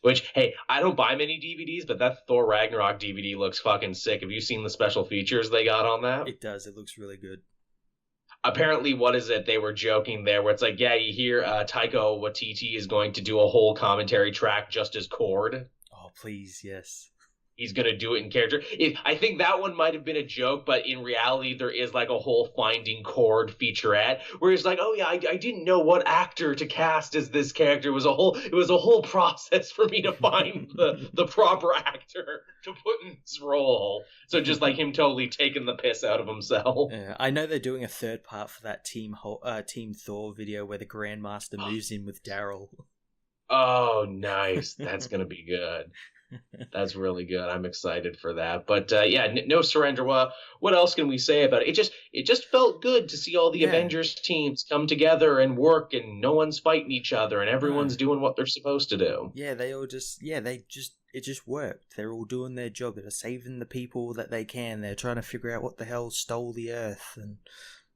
[SPEAKER 1] Which, hey, I don't buy many DVDs, but that Thor Ragnarok DVD looks fucking sick. Have you seen the special features they got on that?
[SPEAKER 2] It does. It looks really good.
[SPEAKER 1] Apparently, what is it? They were joking there where it's like, yeah, you hear Taika Waititi is going to do a whole commentary track just as Cord.
[SPEAKER 2] Oh, please, yes.
[SPEAKER 1] He's going to do it in character. I think that one might have been a joke, but in reality, there is like a whole Finding Cord featurette where he's like, oh yeah, I didn't know what actor to cast as this character. It was a whole process for me to find the proper actor to put in this role. So just like him totally taking the piss out of himself.
[SPEAKER 2] Yeah, I know they're doing a third part for that Team Thor video where the Grandmaster moves in with Daryl.
[SPEAKER 1] Oh, nice. That's going to be good. That's really good. I'm excited for that. But yeah, no surrender. What else can we say about it? It just felt good to see all the Avengers teams come together and work, and no one's fighting each other, and everyone's doing what they're supposed to do.
[SPEAKER 2] Yeah, it just worked. They're all doing their job. They're saving the people that they can. They're trying to figure out what the hell stole the Earth, and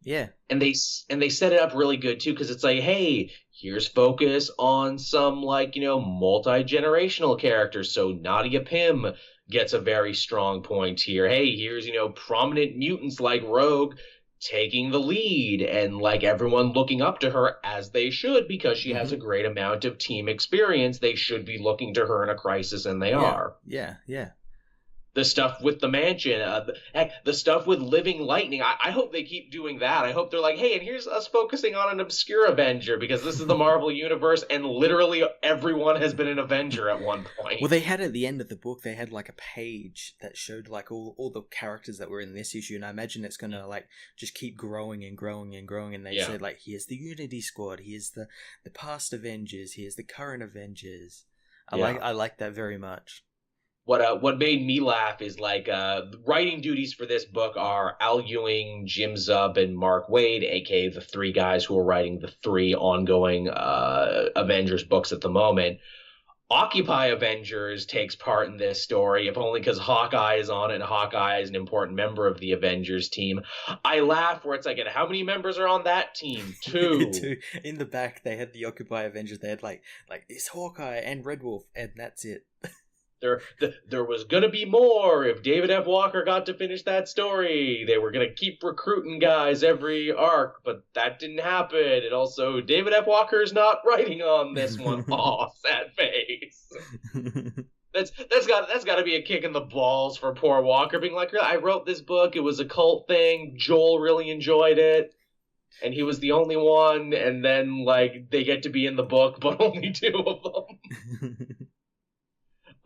[SPEAKER 2] yeah. And
[SPEAKER 1] they set it up really good too, because it's like, hey, here's focus on some, like, you know, multi-generational characters. So Nadia Pym gets a very strong point here. Hey, here's, you know, prominent mutants like Rogue taking the lead, and like everyone looking up to her as they should, because she has a great amount of team experience. They should be looking to her in a crisis, and they are.
[SPEAKER 2] Yeah.
[SPEAKER 1] The stuff with the Mansion, the stuff with Living Lightning. I hope they keep doing that. I hope they're like, hey, and here's us focusing on an obscure Avenger, because this is the Marvel Universe, and literally everyone has been an Avenger at one point.
[SPEAKER 2] Well, they had at the end of the book, they had like a page that showed like all the characters that were in this issue, and I imagine it's going to like just keep growing and growing and growing, and they said like, here's the Unity Squad, here's the past Avengers, here's the current Avengers. I like that very much.
[SPEAKER 1] What made me laugh is like writing duties for this book are Al Ewing, Jim Zub, and Mark Waid, aka the three guys who are writing the three ongoing Avengers books at the moment. Occupy Avengers takes part in this story, if only because Hawkeye is on it, and Hawkeye is an important member of the Avengers team. I laugh where it's like, and how many members are on that team? Two.
[SPEAKER 2] In the back, they had the Occupy Avengers. They had like it's Hawkeye and Red Wolf, and that's it.
[SPEAKER 1] There was going to be more if David F. Walker got to finish that story. They were going to keep recruiting guys every arc, but that didn't happen. And also, David F. Walker is not writing on this one. Aw, sad face. That's got to be a kick in the balls for poor Walker, being like, I wrote this book, it was a cult thing, Joel really enjoyed it, and he was the only one, and then like they get to be in the book, but only two of them.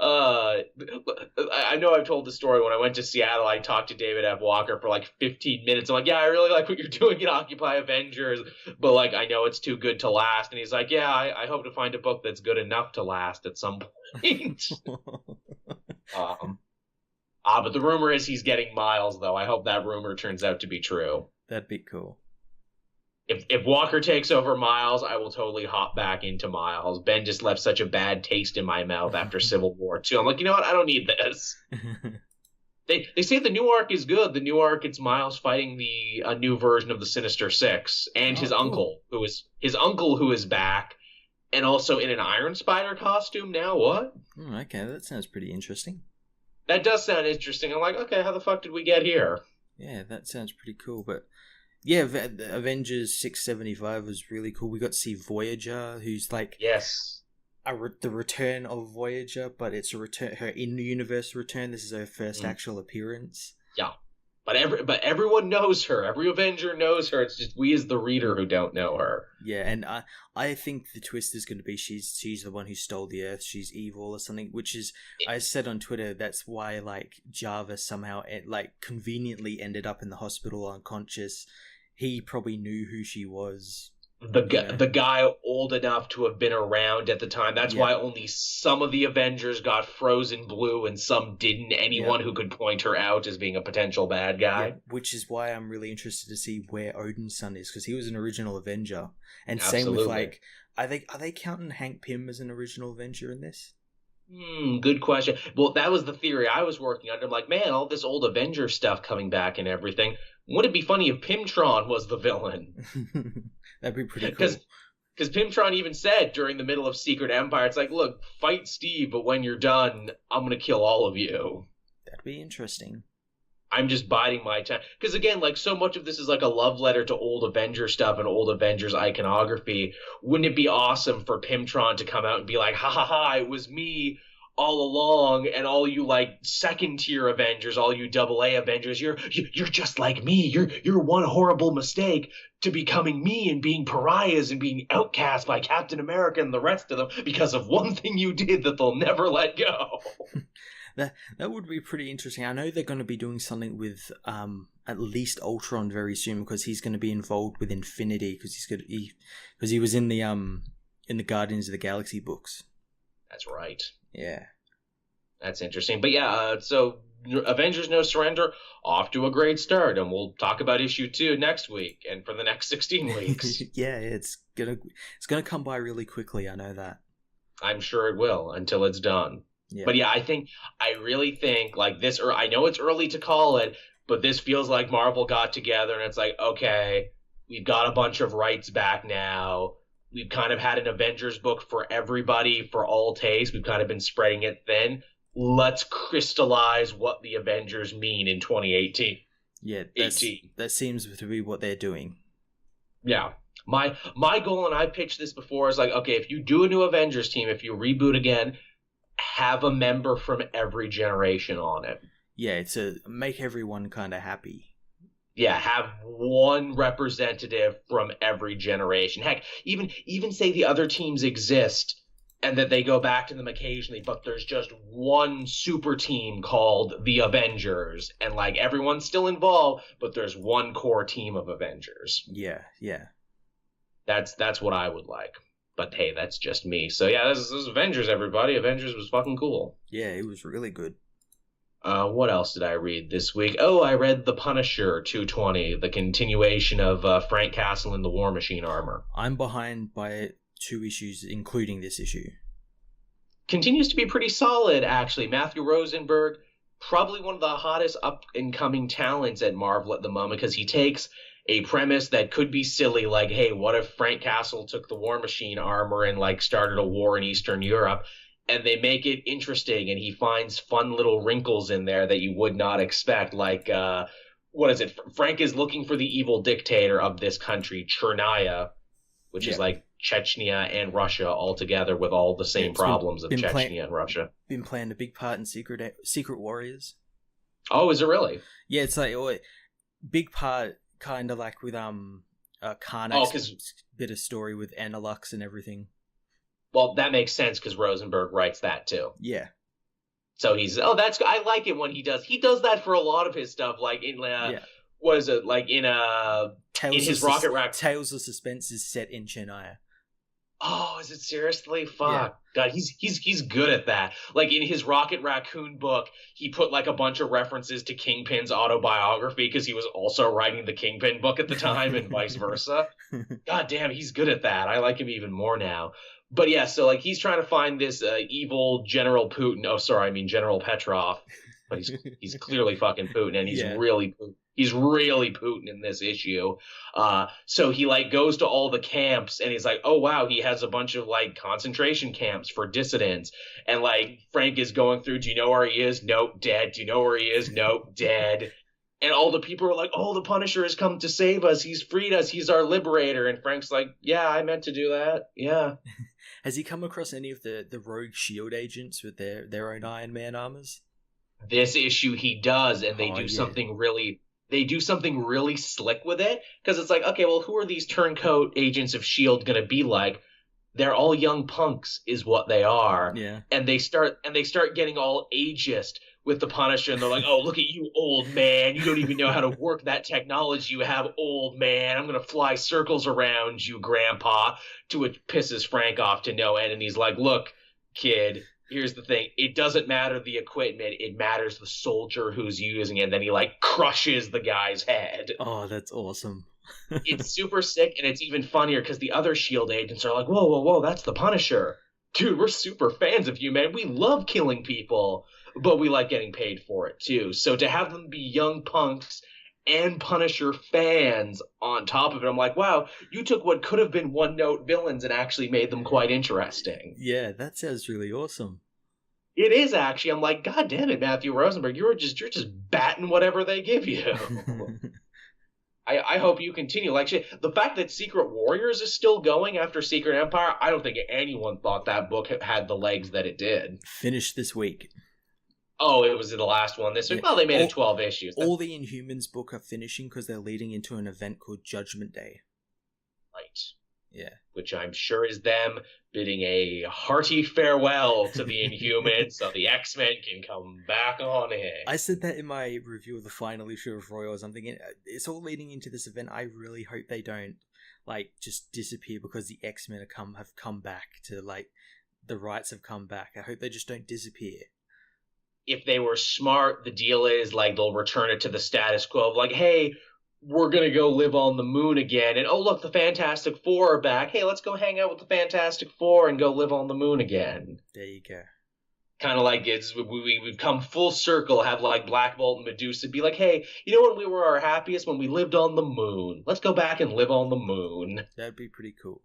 [SPEAKER 1] I know I've told the story. When I went to Seattle, I talked to David F. Walker for like 15 minutes. I'm like, yeah, I really like what you're doing in Occupy Avengers, but like, I know it's too good to last. And he's like, yeah, I hope to find a book that's good enough to last at some point. But the rumor is he's getting Miles, though. I hope that rumor turns out to be true.
[SPEAKER 2] That'd be cool.
[SPEAKER 1] If Walker takes over Miles, I will totally hop back into Miles. Ben just left such a bad taste in my mouth after Civil War 2. I'm like, you know what? I don't need this. They say the new arc is good. The new arc, it's Miles fighting a new version of the Sinister Six and his uncle, who is back, and also in an Iron Spider costume now. What?
[SPEAKER 2] Okay, that sounds pretty interesting.
[SPEAKER 1] That does sound interesting. I'm like, okay, how the fuck did we get here?
[SPEAKER 2] Yeah, that sounds pretty cool, but... Yeah, Avengers 675 was really cool. We got to see Voyager, who's like the return of Voyager, but it's her in-universe return. This is her first actual appearance. Yeah,
[SPEAKER 1] but everyone knows her. Every Avenger knows her. It's just we as the reader who don't know her.
[SPEAKER 2] Yeah, and I think the twist is going to be she's the one who stole the Earth. She's evil or something. Which is I said on Twitter that's why like Jarvis somehow like conveniently ended up in the hospital unconscious. He probably knew who she was.
[SPEAKER 1] The guy old enough to have been around at the time. That's why only some of the Avengers got frozen blue and some didn't. Anyone who could point her out as being a potential bad guy. Yeah,
[SPEAKER 2] which is why I'm really interested to see where Odin's son is, because he was an original Avenger. And same with like, are they counting Hank Pym as an original Avenger in this?
[SPEAKER 1] Good question. Well, that was the theory I was working on. I'm like, man, all this old Avenger stuff coming back and everything. Wouldn't it be funny if Pimtron was the villain?
[SPEAKER 2] That'd be pretty cool.
[SPEAKER 1] Because Pimtron even said during the middle of Secret Empire, it's like, look, fight Steve, but when you're done, I'm going to kill all of you.
[SPEAKER 2] That'd be interesting.
[SPEAKER 1] I'm just biding my time. Because again, like so much of this is like a love letter to old Avenger stuff and old Avengers iconography. Wouldn't it be awesome for Pimtron to come out and be like, ha ha ha, it was me all along, and all you like second tier Avengers, all you AA Avengers, you're just like me. You're one horrible mistake to becoming me and being pariahs and being outcast by Captain America and the rest of them because of one thing you did that they'll never let go.
[SPEAKER 2] That would be pretty interesting. I know they're going to be doing something with at least Ultron very soon, because he's going to be involved with Infinity, because he was in the Guardians of the Galaxy books.
[SPEAKER 1] That's right.
[SPEAKER 2] Yeah.
[SPEAKER 1] That's interesting. But yeah, so Avengers No Surrender, off to a great start, and we'll talk about issue 2 next week and for the next 16 weeks.
[SPEAKER 2] Yeah, it's gonna come by really quickly, I know that.
[SPEAKER 1] I'm sure it will, until it's done. Yeah. But yeah, I really think like this, or I know it's early to call it, but this feels like Marvel got together and it's like, okay, we've got a bunch of rights back now. We've kind of had an Avengers book for everybody, for all tastes. We've kind of been spreading it thin. Let's crystallize what the Avengers mean in 2018.
[SPEAKER 2] Yeah, that seems to be what they're doing.
[SPEAKER 1] Yeah. My goal, and I pitched this before, is like, okay, if you do a new Avengers team, if you reboot again, have a member from every generation on it.
[SPEAKER 2] Yeah, make everyone kind of happy.
[SPEAKER 1] Yeah, have one representative from every generation. Heck, even say the other teams exist and that they go back to them occasionally, but there's just one super team called the Avengers, and like everyone's still involved, but there's one core team of Avengers.
[SPEAKER 2] Yeah.
[SPEAKER 1] That's what I would like. But hey, that's just me. So yeah, this is Avengers, everybody. Avengers was fucking cool.
[SPEAKER 2] Yeah, it was really good.
[SPEAKER 1] What else did I read this week? Oh, I read The Punisher 220, the continuation of Frank Castle in the War Machine armor.
[SPEAKER 2] I'm behind by 2 issues, including this issue.
[SPEAKER 1] Continues to be pretty solid, actually. Matthew Rosenberg, probably one of the hottest up-and-coming talents at Marvel at the moment, because he takes a premise that could be silly, like, hey, what if Frank Castle took the War Machine armor and like started a war in Eastern Europe? And they make it interesting, and he finds fun little wrinkles in there that you would not expect. Like, what is it? Frank is looking for the evil dictator of this country, Chernaya, which is like Chechnya and Russia all together with all the same problems of Chechnya and Russia.
[SPEAKER 2] Been playing a big part in Secret Warriors.
[SPEAKER 1] Oh, is it really?
[SPEAKER 2] Yeah, it's like big part, kind of like with Karnak's bit of story with Analux and everything.
[SPEAKER 1] Well, that makes sense because Rosenberg writes that too.
[SPEAKER 2] Yeah.
[SPEAKER 1] So I like it when he does that for a lot of his stuff, like in what is it, like in his Rocket Raccoon.
[SPEAKER 2] Tales of Suspense is set in Chennai.
[SPEAKER 1] Oh, is it seriously? Fuck. Yeah. God, he's good at that. Like in his Rocket Raccoon book, he put like a bunch of references to Kingpin's autobiography because he was also writing the Kingpin book at the time and vice versa. God damn, he's good at that. I like him even more now. But yeah, so like he's trying to find this evil General Putin. Oh, sorry, I mean General Petrov. But he's clearly fucking Putin, and he's really Putin in this issue. So he like goes to all the camps, and he's like, oh wow, he has a bunch of like concentration camps for dissidents. And like Frank is going through, do you know where he is? Nope, dead. Do you know where he is? Nope, dead. And all the people are like, oh, the Punisher has come to save us. He's freed us. He's our liberator. And Frank's like, yeah, I meant to do that. Yeah.
[SPEAKER 2] Has he come across any of the rogue S.H.I.E.L.D. agents with their own Iron Man armors?
[SPEAKER 1] This issue he does, and they do something really slick with it, because it's like, okay, well, who are these turncoat agents of S.H.I.E.L.D. going to be like? They're all young punks is what they are.
[SPEAKER 2] Yeah.
[SPEAKER 1] And they start getting all ageist with the Punisher, and they're like, oh, look at you, old man. You don't even know how to work that technology you have, old man. I'm going to fly circles around you, grandpa. To which pisses Frank off to no end, and he's like, look, kid, here's the thing. It doesn't matter the equipment. It matters the soldier who's using it. And then he, like, crushes the guy's head.
[SPEAKER 2] Oh, that's awesome.
[SPEAKER 1] It's super sick, and it's even funnier because the other S.H.I.E.L.D. agents are like, whoa, whoa, whoa, that's the Punisher. Dude, we're super fans of you, man. We love killing people, but we like getting paid for it, too. So to have them be young punks and Punisher fans on top of it, I'm like, wow, you took what could have been one-note villains and actually made them quite interesting.
[SPEAKER 2] Yeah, that sounds really awesome.
[SPEAKER 1] It is, actually. I'm like, God damn it, Matthew Rosenberg, you're just batting whatever they give you. I hope you continue. Like, the fact that Secret Warriors is still going after Secret Empire, I don't think anyone thought that book had the legs that it did.
[SPEAKER 2] Finished this week.
[SPEAKER 1] Oh, it was the last one this week? Yeah. Well, they made it 12 issues.
[SPEAKER 2] All the Inhumans book are finishing because they're leading into an event called Judgment Day.
[SPEAKER 1] Right.
[SPEAKER 2] Yeah.
[SPEAKER 1] Which I'm sure is them bidding a hearty farewell to the Inhumans so the X-Men can come back on in.
[SPEAKER 2] I said that in my review of the final issue of Royals. I'm thinking, it's all leading into this event. I really hope they don't, like, just disappear because the X-Men have come back to, like, the rights have come back. I hope they just don't disappear.
[SPEAKER 1] If they were smart, the deal is, like, they'll return it to the status quo of, like, hey, we're going to go live on the moon again. And, oh, look, the Fantastic Four are back. Hey, let's go hang out with the Fantastic Four and go live on the moon again.
[SPEAKER 2] There you go.
[SPEAKER 1] Kind of like we've come full circle, have, like, Black Bolt and Medusa be like, hey, you know when we were our happiest? When we lived on the moon. Let's go back and live on the moon.
[SPEAKER 2] That'd be pretty cool.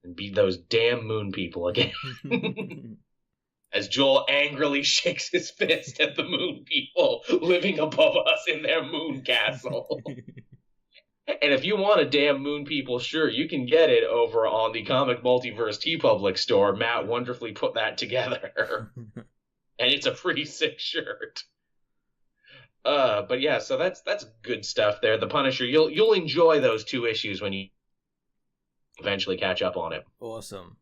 [SPEAKER 1] And be those damn moon people again. As Joel angrily shakes his fist at the moon people living above us in their moon castle. And if you want a damn moon people, sure, you can get it over on the Comic Multiverse TeePublic store. Matt wonderfully put that together. And it's a pretty sick shirt. But yeah, so that's good stuff there. The Punisher, you'll enjoy those 2 issues when you eventually catch up on it.
[SPEAKER 2] Awesome.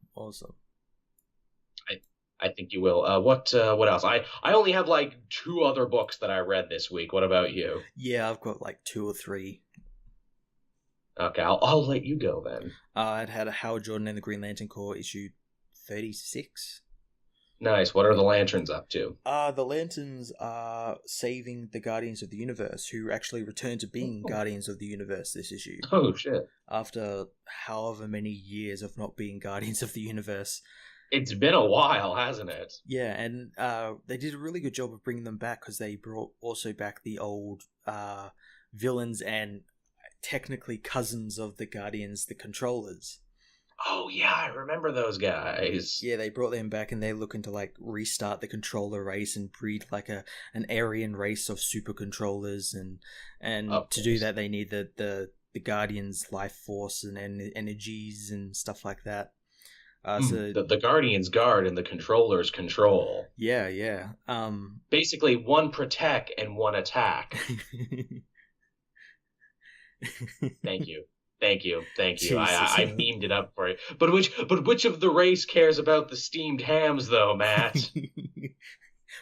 [SPEAKER 1] I think you will. What else? I only have like 2 other books that I read this week. What about you?
[SPEAKER 2] Yeah, I've got like 2 or 3.
[SPEAKER 1] Okay, I'll let you go then.
[SPEAKER 2] I'd had a Hal Jordan and the Green Lantern Corps issue 36.
[SPEAKER 1] Nice. What are the Lanterns up to?
[SPEAKER 2] The Lanterns are saving the Guardians of the Universe, who actually returned to being Guardians of the Universe this issue.
[SPEAKER 1] Oh, shit.
[SPEAKER 2] After however many years of not being Guardians of the Universe.
[SPEAKER 1] It's been a while, hasn't it?
[SPEAKER 2] Yeah, and they did a really good job of bringing them back because they brought also back the old villains and technically cousins of the Guardians, the Controllers.
[SPEAKER 1] Oh, yeah, I remember those guys.
[SPEAKER 2] Yeah, they brought them back and they're looking to, like, restart the Controller race and breed, like, an Aryan race of super controllers. And to do that, they need the the Guardians' life force and energies and stuff like that.
[SPEAKER 1] So the Guardians guard and the controllers control.
[SPEAKER 2] Yeah.
[SPEAKER 1] Basically, one protect and one attack. Thank you. I memed it up for you. But which of the race cares about the steamed hams, though, Matt?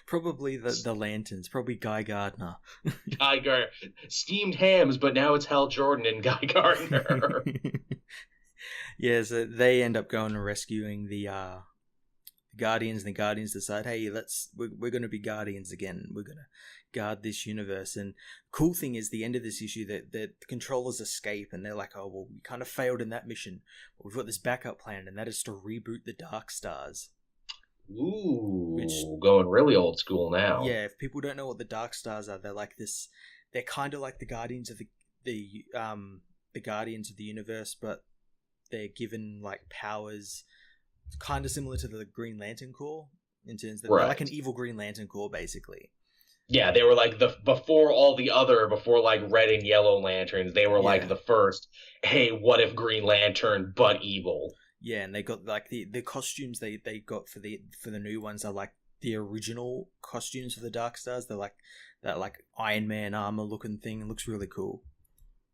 [SPEAKER 2] Probably the Lanterns. Probably Guy Gardner.
[SPEAKER 1] Steamed hams, but now it's Hal Jordan and Guy Gardner.
[SPEAKER 2] Yeah, so they end up going and rescuing the Guardians, and the Guardians decide, hey, we're going to be Guardians again. We're going to guard this universe. And cool thing is, the end of this issue, that the controllers escape, and they're like, oh, well, we kind of failed in that mission. But we've got this backup plan, and that is to reboot the Dark Stars.
[SPEAKER 1] Ooh, going really old school now.
[SPEAKER 2] Yeah, if people don't know what the Dark Stars are, they're like this. They're kind of like the Guardians of the Guardians of the Universe, but they're given like powers kind of similar to the Green Lantern Corps in terms that they're like an evil Green Lantern Corps, basically. Yeah,
[SPEAKER 1] they were like before like Red and Yellow Lanterns, they were like the first, hey, what if Green Lantern but evil?
[SPEAKER 2] Yeah, and they got like the costumes they got for the new ones are like the original costumes for the Dark Stars. They're like that like Iron Man armor looking thing. It looks really cool.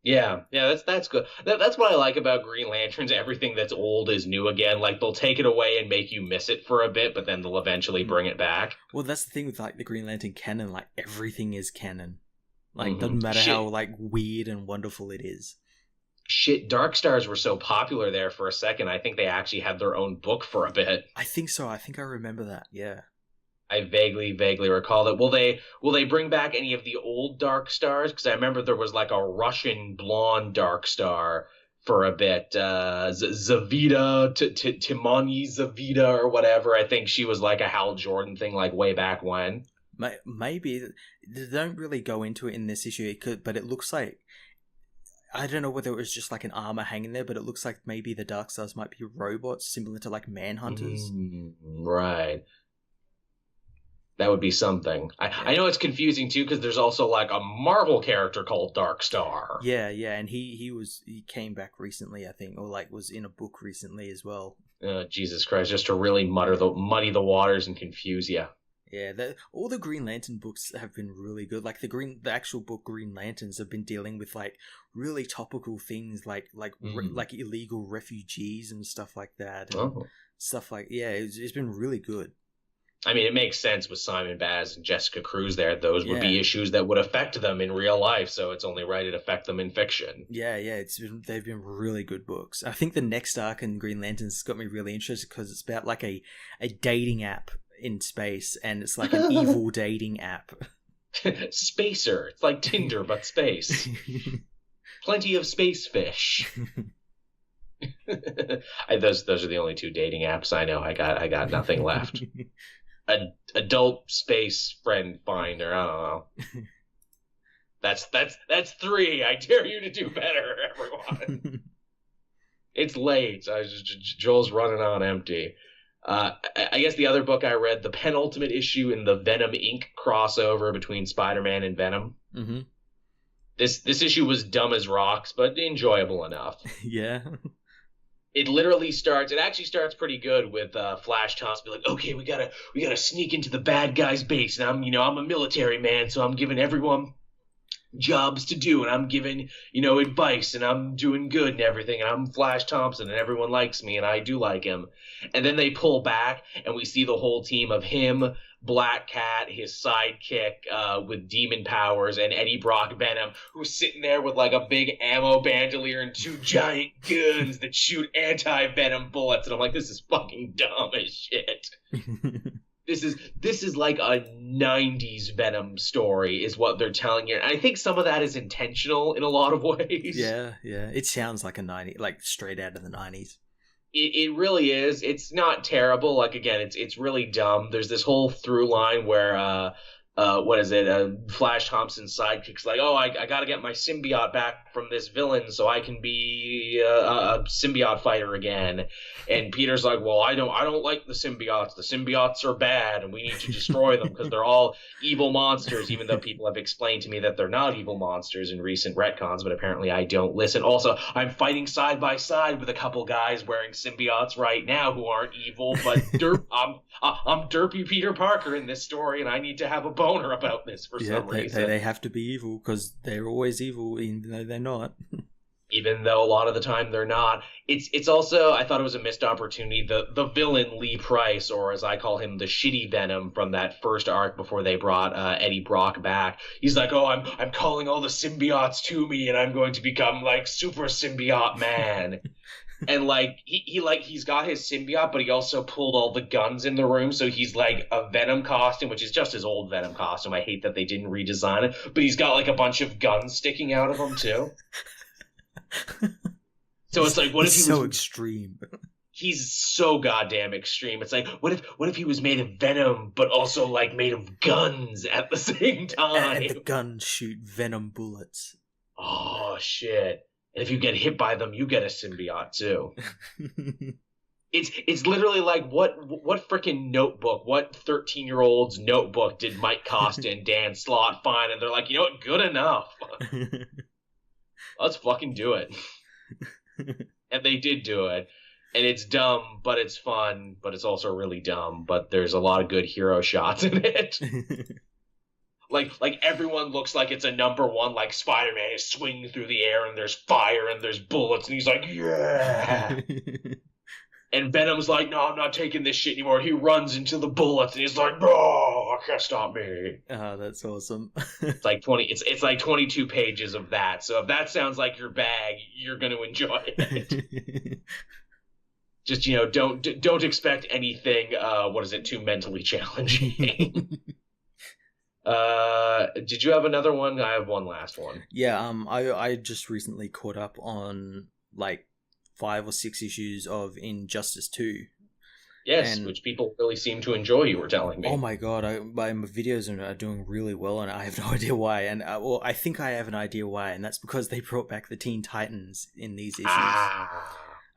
[SPEAKER 1] Yeah, that's good. That's what I like about Green Lanterns. Everything that's old is new again. Like, they'll take it away and make you miss it for a bit, but then they'll eventually bring it back.
[SPEAKER 2] Well, that's the thing with like the Green Lantern canon. Like, everything is canon. Like, doesn't matter how like weird and wonderful it is.
[SPEAKER 1] Shit, Dark Stars were so popular there for a second. I think they actually had their own book for a bit.
[SPEAKER 2] I think so. I think I remember that. Yeah.
[SPEAKER 1] I vaguely recall it. Will they bring back any of the old Dark Stars? Because I remember there was like a Russian blonde Dark Star for a bit. Zavida, Timoni Zavida or whatever. I think she was like a Hal Jordan thing, like way back when.
[SPEAKER 2] Maybe they don't really go into it in this issue, but it looks like, I don't know whether it was just like an armor hanging there, but it looks like maybe the Dark Stars might be robots similar to like Manhunters.
[SPEAKER 1] Right. That would be something. I know it's confusing too, because there's also like a Marvel character called Dark Star.
[SPEAKER 2] Yeah, and he came back recently, I think, or like was in a book recently as well.
[SPEAKER 1] Jesus Christ, just to really muddy the waters and confuse you.
[SPEAKER 2] Yeah, all the Green Lantern books have been really good. Like the actual book Green Lanterns have been dealing with like really topical things, like illegal refugees and stuff like that. And stuff like it's been really good.
[SPEAKER 1] I mean, it makes sense with Simon Baz and Jessica Cruz there. Those would be issues that would affect them in real life, so it's only right it affect them in fiction.
[SPEAKER 2] Yeah, they've been really good books. I think the next arc in Green Lanterns got me really interested because it's about like a dating app in space, and it's like an evil dating app.
[SPEAKER 1] Spacer. It's like Tinder, but space. Plenty of space fish. Those are the only two dating apps I know. I got nothing left. Adult space friend finder. I don't know. That's 3. I dare you to do better, everyone. It's late. Joel's running on empty. I guess the other book I read, the penultimate issue in the Venom Inc. crossover between Spider-Man and Venom. Mm-hmm. This issue was dumb as rocks, but enjoyable enough.
[SPEAKER 2] Yeah.
[SPEAKER 1] It actually starts pretty good with Flash Thompson be like, okay, we gotta sneak into the bad guy's base, and I'm a military man, so I'm giving everyone jobs to do, and I'm giving, advice, and I'm doing good and everything, and I'm Flash Thompson, and everyone likes me, and I do like him. And then they pull back, and we see the whole team of him, Black Cat, his sidekick with demon powers, and Eddie Brock Venom, who's sitting there with like a big ammo bandolier and 2 giant guns that shoot anti-venom bullets. And I'm like, this is fucking dumb as shit. This is like a 90s Venom story is what they're telling you. And I think some of that is intentional in a lot of ways.
[SPEAKER 2] Yeah. It sounds like a 90s, like straight out of the 90s.
[SPEAKER 1] It really is. It's not terrible. Like, again, it's really dumb. There's this whole through line where what is it? Flash Thompson's sidekick's like, oh, I got to get my symbiote back from this villain so I can be a symbiote fighter again. And Peter's like, well, I don't like the symbiotes. The symbiotes are bad, and we need to destroy them because they're all evil monsters. Even though people have explained to me that they're not evil monsters in recent retcons, but apparently I don't listen. Also, I'm fighting side by side with a couple guys wearing symbiotes right now who aren't evil, but I'm derpy Peter Parker in this story, and I need to have a boner about this for some reason.
[SPEAKER 2] They have to be evil because they're always evil, even though they're not.
[SPEAKER 1] Even though a lot of the time they're not. It's also, I thought it was a missed opportunity. The villain Lee Price, or as I call him, the shitty Venom from that first arc before they brought Eddie Brock back. He's like, oh, I'm calling all the symbiotes to me, and I'm going to become like Super Symbiote Man. And like he's got his symbiote, but he also pulled all the guns in the room, so he's like a Venom costume, which is just his old Venom costume. I hate that they didn't redesign it, but he's got like a bunch of guns sticking out of him too. So it's like, what if he was
[SPEAKER 2] so extreme?
[SPEAKER 1] He's so goddamn extreme. It's like, what if he was made of venom, but also like made of guns at the same time?
[SPEAKER 2] And the guns shoot venom bullets.
[SPEAKER 1] Oh shit! And if you get hit by them, you get a symbiote too. It's literally like what freaking notebook? What 13-year-old's notebook did Mike Costa and Dan Slott find? And they're like, you know what? Good enough. Let's fucking do it. And they did do it. And it's dumb, but it's fun, but it's also really dumb. But there's a lot of good hero shots in it. Like everyone looks like it's a number one, like Spider-Man is swinging through the air and there's fire and there's bullets and he's like, yeah. And Venom's like, no, I'm not taking this shit anymore. He runs into the bullets and he's like, no, can't stop me.
[SPEAKER 2] Oh, that's awesome.
[SPEAKER 1] It's like 20. It's like 22 pages of that. So if that sounds like your bag, you're going to enjoy it. Just, don't expect anything. Too mentally challenging. Did you have another one? I have one last one.
[SPEAKER 2] Yeah. I just recently caught up on like 5 or 6 issues of Injustice 2.
[SPEAKER 1] Yes, which people really seem to enjoy, you were telling me.
[SPEAKER 2] Oh my god, my videos are doing really well, and I have no idea why. And I think I have an idea why, and that's because they brought back the Teen Titans in these issues.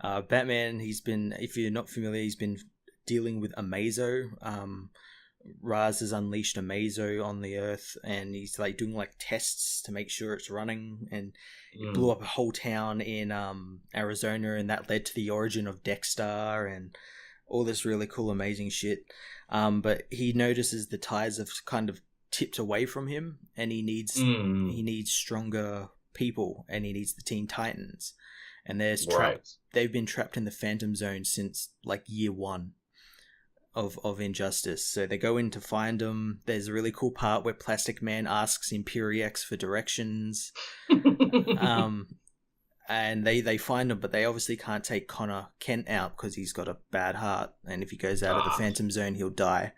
[SPEAKER 2] Batman, if you're not familiar, he's been dealing with Amazo. Raz has unleashed Amazo on the Earth, and he's like doing like tests to make sure it's running, and it blew up a whole town in Arizona, and that led to the origin of Dexter and all this really cool, amazing shit. But he notices the tides have kind of tipped away from him, and he needs stronger people, and he needs the Teen Titans, and they've been trapped in the Phantom Zone since like year 1 of Injustice. So they go in to find them. There's a really cool part where Plastic Man asks Imperiex for directions. And they find him, but they obviously can't take Connor Kent out because he's got a bad heart, and if he goes out of the Phantom Zone, he'll die.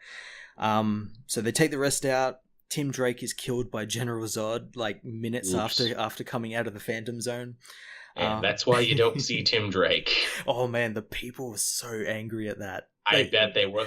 [SPEAKER 2] So they take the rest out. Tim Drake is killed by General Zod like minutes after coming out of the Phantom Zone.
[SPEAKER 1] And that's why you don't see Tim Drake.
[SPEAKER 2] Oh man, the people were so angry at that.
[SPEAKER 1] I bet they were.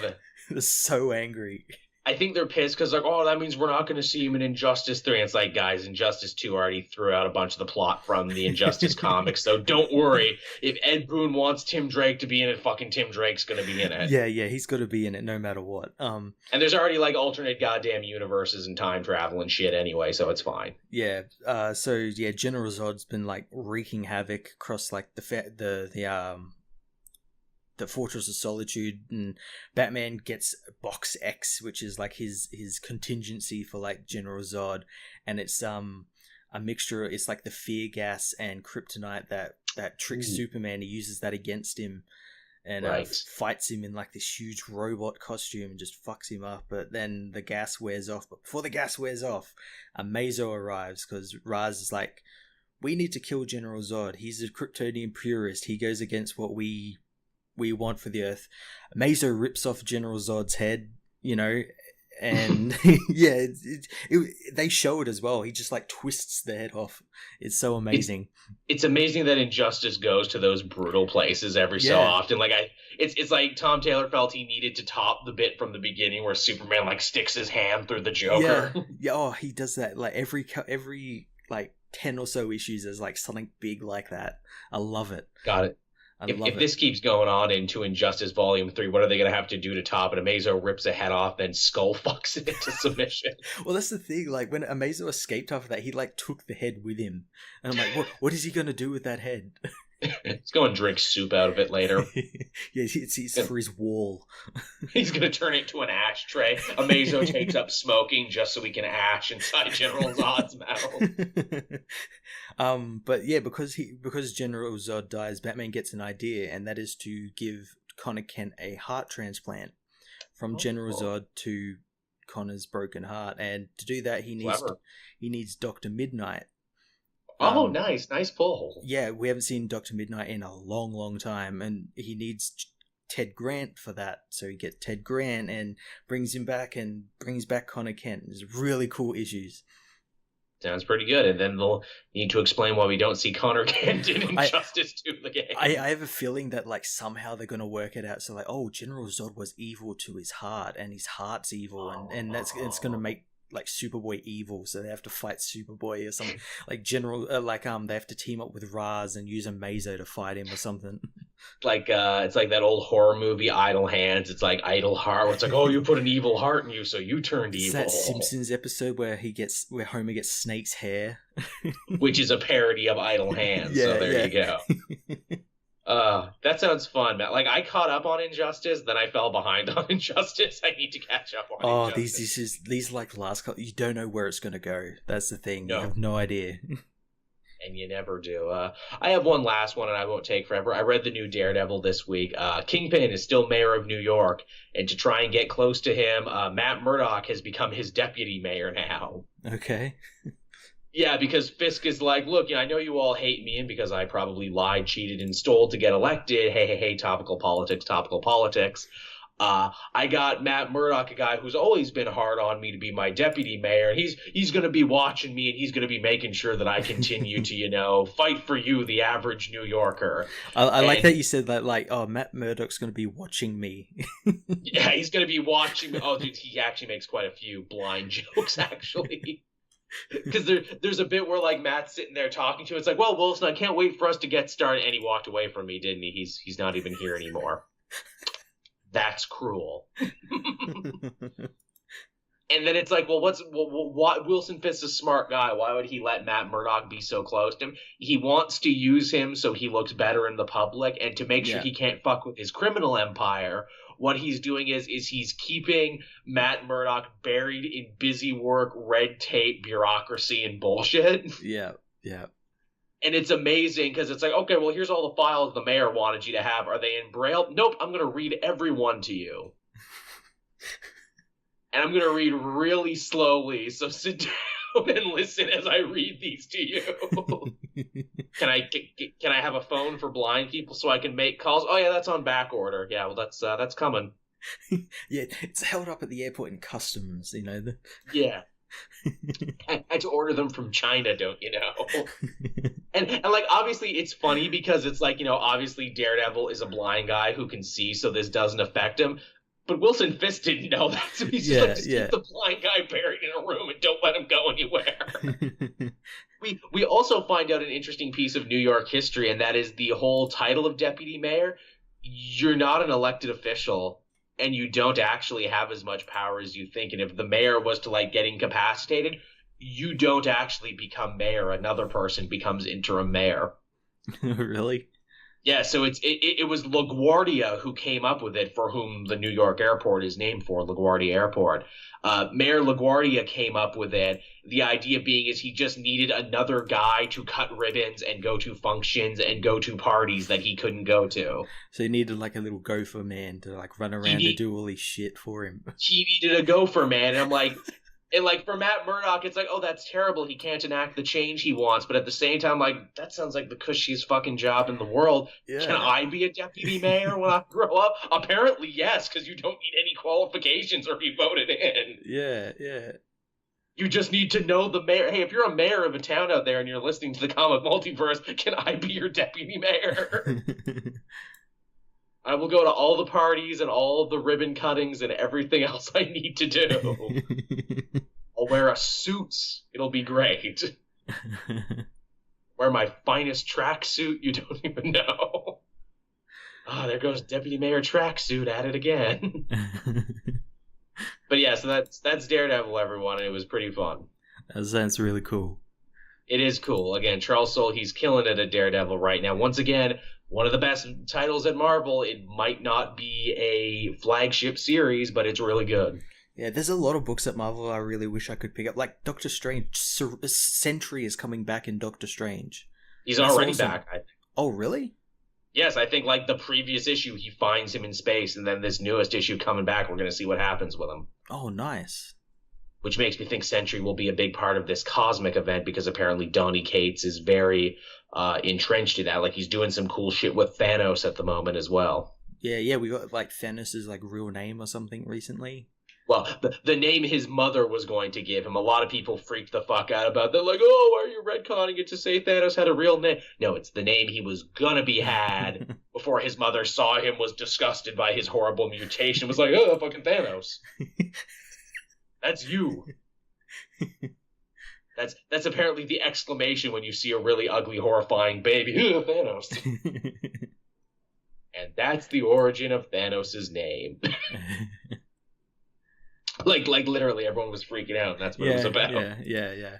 [SPEAKER 2] They're so angry.
[SPEAKER 1] I think they're pissed because, like, oh, that means we're not going to see him in Injustice 3. And it's like, guys, Injustice 2 already threw out a bunch of the plot from the Injustice comics, so don't worry. If Ed Boon wants Tim Drake to be in it, fucking Tim Drake's going to be in it.
[SPEAKER 2] Yeah, he's got to be in it no matter what.
[SPEAKER 1] And there's already, like, alternate goddamn universes and time travel and shit anyway, so it's fine.
[SPEAKER 2] Yeah, General Zod's been, like, wreaking havoc across, like, the Fortress of Solitude, and Batman gets Box X, which is like his contingency for like General Zod, and it's a mixture. It's like the fear gas and kryptonite that tricks Superman. He uses that against him, and fights him in like this huge robot costume and just fucks him up. But then the gas wears off. But before the gas wears off, Amazo arrives because Raz is like, we need to kill General Zod. He's a Kryptonian purist. He goes against what we want for the Earth. Amazo rips off General Zod's head, And yeah, they show it as well. He just like twists the head off. It's so amazing.
[SPEAKER 1] It's amazing that Injustice goes to those brutal places every so often. Like it's like Tom Taylor felt he needed to top the bit from the beginning where Superman like sticks his hand through the Joker.
[SPEAKER 2] Yeah. Oh, he does that like every like 10 or so issues. There's like something big like that. I love it.
[SPEAKER 1] Got it. If this keeps going on into Injustice Volume 3, what are they going to have to do to top it? Amazo rips a head off, then Skull fucks it into submission.
[SPEAKER 2] Well, that's the thing. Like, when Amazo escaped after that, he, like, took the head with him. And I'm like, what is he going to do with that head?
[SPEAKER 1] He's going to drink soup out of it later.
[SPEAKER 2] Yeah, it's for his wall.
[SPEAKER 1] He's going to turn it into an ashtray. Amazo takes up smoking just so he can ash inside General Zod's mouth.
[SPEAKER 2] But yeah, because General Zod dies, Batman gets an idea, and that is to give Connor Kent a heart transplant from General Zod to Connor's broken heart. And to do that, he needs Dr. Midnight.
[SPEAKER 1] Oh, nice pull.
[SPEAKER 2] Yeah, we haven't seen Dr. Midnight in a long, long time, and he needs Ted Grant for that. So he gets Ted Grant and brings him back and brings back Connor Kent. It's really cool issues.
[SPEAKER 1] Sounds pretty good. And then they'll need to explain why we don't see Connor Kent in Injustice 2 again.
[SPEAKER 2] I have a feeling that like somehow they're going to work it out. So like, General Zod was evil to his heart, and his heart's evil, and it's going to make like Superboy evil, so they have to fight Superboy or something. Like they have to team up with Raz and use a Amazo to fight him or something.
[SPEAKER 1] Like it's like that old horror movie Idle Hands. It's like Idle Heart, where it's like, you put an evil heart in you, so you turned evil.
[SPEAKER 2] That Simpsons episode where Homer gets Snake's hair,
[SPEAKER 1] which is a parody of Idle Hands. So there you go. That sounds fun, Matt. Like, I caught up on Injustice, then I fell behind on Injustice. I need to catch up on Injustice.
[SPEAKER 2] These like last couple, you don't know where it's going to go. That's the thing.
[SPEAKER 1] No.
[SPEAKER 2] You have no idea.
[SPEAKER 1] And you never do. I have one last one, and I won't take forever. I read the new Daredevil this week. Kingpin is still mayor of New York, and to try and get close to him, Matt Murdock has become his deputy mayor now.
[SPEAKER 2] Okay.
[SPEAKER 1] Yeah, because Fisk is like, look, I know you all hate me, and because I probably lied, cheated, and stole to get elected. Hey, topical politics. I got Matt Murdock, a guy who's always been hard on me to be my deputy mayor, and he's going to be watching me, and he's going to be making sure that I continue to, fight for you, the average New Yorker.
[SPEAKER 2] I like that you said that, like, Matt Murdock's going to be watching me.
[SPEAKER 1] Yeah, he's going to be watching me. Oh, dude, he actually makes quite a few blind jokes, actually. Because there's a bit where like Matt's sitting there talking to him. It's like, well, Wilson, I can't wait for us to get started. And he walked away from me, didn't he? He's not even here anymore. That's cruel. And then it's like, well, what? Wilson Fisk's a smart guy. Why would he let Matt Murdock be so close to him? He wants to use him so he looks better in the public, and to make sure he can't fuck with his criminal empire. What he's doing is he's keeping Matt Murdock buried in busy work, red tape, bureaucracy, and bullshit.
[SPEAKER 2] Yeah.
[SPEAKER 1] And it's amazing because it's like, okay, well, here's all the files the mayor wanted you to have. Are they in Braille? Nope, I'm going to read every one to you. And I'm going to read really slowly, so sit down and listen as I read these to you. Can I have a phone for blind people so I can make calls? Oh yeah, that's on back order. Yeah, well that's coming.
[SPEAKER 2] Yeah, it's held up at the airport in customs,
[SPEAKER 1] Yeah. I had to order them from China, don't you know? And like obviously it's funny because it's like, obviously Daredevil is a blind guy who can see, so this doesn't affect him. But Wilson Fisk didn't know that, so he's just keep the blind guy buried in a room and don't let him go anywhere. We also find out an interesting piece of New York history, and that is the whole title of deputy mayor. You're not an elected official, and you don't actually have as much power as you think. And if the mayor was to get incapacitated, you don't actually become mayor. Another person becomes interim mayor.
[SPEAKER 2] Really?
[SPEAKER 1] Yeah, so it was LaGuardia who came up with it, for whom the New York airport is named for, LaGuardia Airport. Mayor LaGuardia came up with it. The idea being is he just needed another guy to cut ribbons and go to functions and go to parties that he couldn't go to.
[SPEAKER 2] So he needed a little gopher man to run around and do all his shit for him.
[SPEAKER 1] He needed a gopher man, and I'm like, And, like, for Matt Murdock, it's like, oh, that's terrible. He can't enact the change he wants. But at the same time, like, that sounds like the cushiest fucking job in the world.
[SPEAKER 2] Yeah.
[SPEAKER 1] Can I be a deputy mayor when I grow up? Apparently, yes, because you don't need any qualifications or be voted in.
[SPEAKER 2] Yeah, yeah.
[SPEAKER 1] You just need to know the mayor. Hey, if you're a mayor of a town out there and you're listening to the comic multiverse, can I be your deputy mayor? I will go to all the parties and all the ribbon cuttings and everything else I need to do. I'll wear a suit. It'll be great. Wear my finest tracksuit. You don't even know. Ah, there goes Deputy Mayor Tracksuit at it again. But yeah, so that's Daredevil, everyone, and it was pretty fun.
[SPEAKER 2] That sounds really cool.
[SPEAKER 1] It is cool. Again, Charles Soule, he's killing it at Daredevil right now. Once again, one of the best titles at Marvel. It might not be a flagship series, but it's really good.
[SPEAKER 2] Yeah, there's a lot of books at Marvel I really wish I could pick up. Like Doctor Strange. Sentry is coming back in Doctor Strange.
[SPEAKER 1] He's already back, I think.
[SPEAKER 2] Oh, really?
[SPEAKER 1] Yes, I think like the previous issue, he finds him in space, and then this newest issue coming back, we're going to see what happens with him.
[SPEAKER 2] Oh, nice.
[SPEAKER 1] Which makes me think Sentry will be a big part of this cosmic event, because apparently Donny Cates is very entrenched in that. Like, he's doing some cool shit with Thanos at the moment as well.
[SPEAKER 2] Yeah, we got like Thanos' like real name or something recently.
[SPEAKER 1] Well, the name his mother was going to give him, a lot of people freaked the fuck out about. They're like, oh, why are you retconning it to say Thanos had a real name? No, it's the name he was gonna be had before his mother saw him, was disgusted by his horrible mutation, was like, oh, fucking Thanos. That's you. That's apparently the exclamation when you see a really ugly, horrifying baby. Thanos. And that's the origin of Thanos' name. Like literally everyone was freaking out, and that's what it was about.
[SPEAKER 2] Yeah.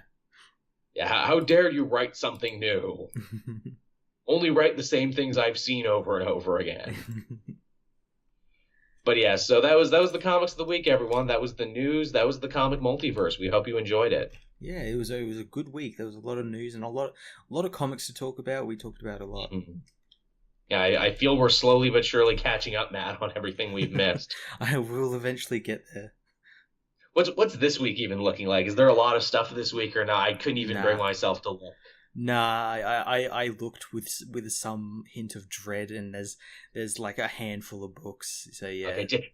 [SPEAKER 1] How dare you write something new? Only write the same things I've seen over and over again. But yeah, so that was the comics of the week, everyone. That was the news. That was the comic multiverse. We hope you enjoyed it.
[SPEAKER 2] Yeah, it was a good week. There was a lot of news and a lot of comics to talk about. We talked about a lot.
[SPEAKER 1] Mm-hmm. Yeah, I feel we're slowly but surely catching up, Matt, on everything we've missed.
[SPEAKER 2] I will eventually get there.
[SPEAKER 1] What's this week even looking like? Is there a lot of stuff this week or not? I couldn't even bring myself to look.
[SPEAKER 2] Nah, I looked with some hint of dread, and there's like a handful of books. So yeah.
[SPEAKER 1] Okay,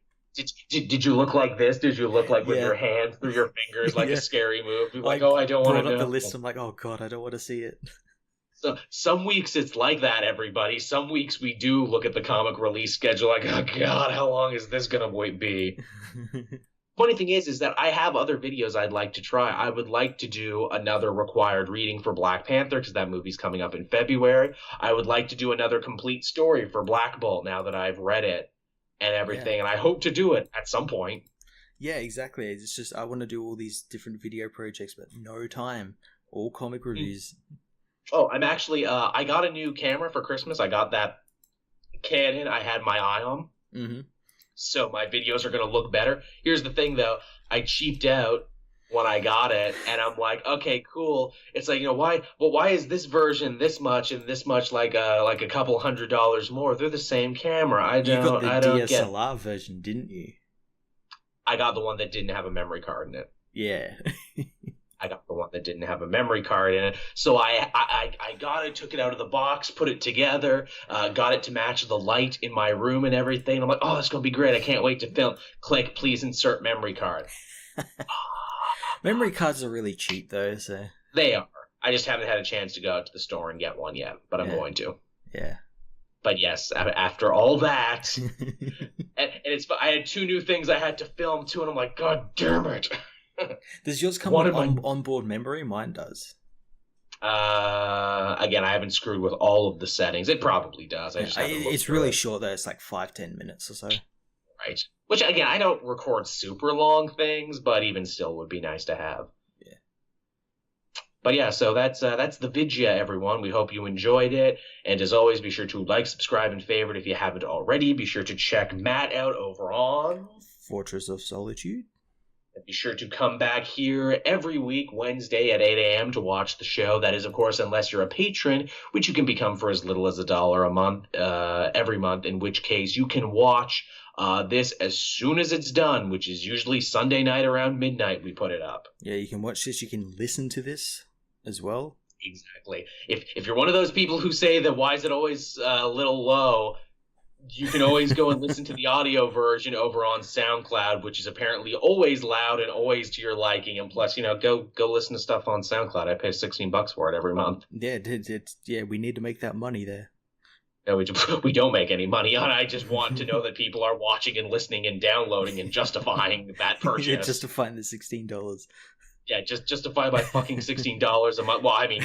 [SPEAKER 1] did you look like this? Did you look like with your hands through your fingers, like a scary move? Like, oh, I don't want to know.
[SPEAKER 2] Brought up the list. I'm like, oh god, I don't want to see it.
[SPEAKER 1] So some weeks it's like that, everybody. Some weeks we do look at the comic release schedule like, oh god, how long is this gonna be? Funny thing is that I have other videos I'd like to try. I would like to do another required reading for Black Panther, because that movie's coming up in February. I would like to do another complete story for Black Bolt now that I've read it and everything, and I hope to do it at some point.
[SPEAKER 2] Yeah, exactly. It's just I want to do all these different video projects, but no time. All comic reviews.
[SPEAKER 1] Oh, I'm actually, I got a new camera for Christmas. I got that Canon I had my eye on.
[SPEAKER 2] Mm-hmm.
[SPEAKER 1] So my videos are going to look better. Here's the thing, though. I cheaped out when I got it, and I'm like, okay, cool. It's like, why is this version this much and this much like a couple $100 more? They're the same camera.
[SPEAKER 2] You got the DSLR version, didn't you?
[SPEAKER 1] I got the one that didn't have a memory card in it.
[SPEAKER 2] Yeah.
[SPEAKER 1] I got the one that didn't have a memory card in it. So I got it, took it out of the box, put it together, got it to match the light in my room and everything. I'm like, oh, it's going to be great. I can't wait to film. Click, please insert memory card.
[SPEAKER 2] Memory cards are really cheap, though. So
[SPEAKER 1] they are. I just haven't had a chance to go out to the store and get one yet, but I'm going to.
[SPEAKER 2] Yeah.
[SPEAKER 1] But yes, after all that, and I had 2 new things I had to film too, and I'm like, God damn it.
[SPEAKER 2] Does yours come with onboard memory? Mine does.
[SPEAKER 1] Again, I haven't screwed with all of the settings. It probably does. I just haven't
[SPEAKER 2] it's really short though. It's like 5-10 minutes or so.
[SPEAKER 1] Right. Which again, I don't record super long things, but even still would be nice to have.
[SPEAKER 2] Yeah.
[SPEAKER 1] But yeah, so that's the vidya, everyone. We hope you enjoyed it, and as always, be sure to like, subscribe, and favorite if you haven't already. Be sure to check Matt out over on
[SPEAKER 2] Fortress of Solitude.
[SPEAKER 1] Be sure to come back here every week, Wednesday at 8 a.m. to watch the show. That is, of course, unless you're a patron, which you can become for as little as $1 a month, every month, in which case you can watch this as soon as it's done, which is usually Sunday night around midnight we put it up.
[SPEAKER 2] Yeah, you can watch this. You can listen to this as well.
[SPEAKER 1] Exactly. If you're one of those people who say that why is it always a little low, you can always go and listen to the audio version over on SoundCloud, which is apparently always loud and always to your liking. And plus, go listen to stuff on SoundCloud. I pay $16 for it every month.
[SPEAKER 2] Yeah, we need to make that money there.
[SPEAKER 1] No, we don't make any money on it. I just want to know that people are watching and listening and downloading and justifying that purchase.
[SPEAKER 2] Yeah, justifying the $16.
[SPEAKER 1] Yeah, just justify my fucking $16 a month. Well, I mean,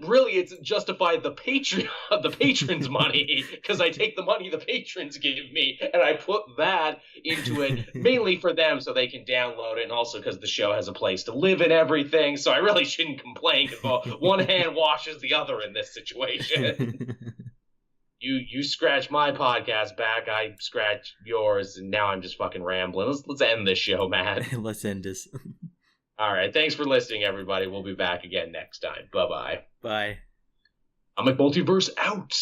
[SPEAKER 1] really, it's justify the patrons' money, because I take the money the patrons give me and I put that into it mainly for them so they can download it, and also because the show has a place to live and everything. So I really shouldn't complain, because one hand washes the other in this situation. You scratch my podcast back, I scratch yours, and now I'm just fucking rambling. Let's end this show, man.
[SPEAKER 2] Let's end this.
[SPEAKER 1] All right, thanks for listening, everybody. We'll be back again next time. Bye-bye.
[SPEAKER 2] Bye.
[SPEAKER 1] I'm at Multiverse out.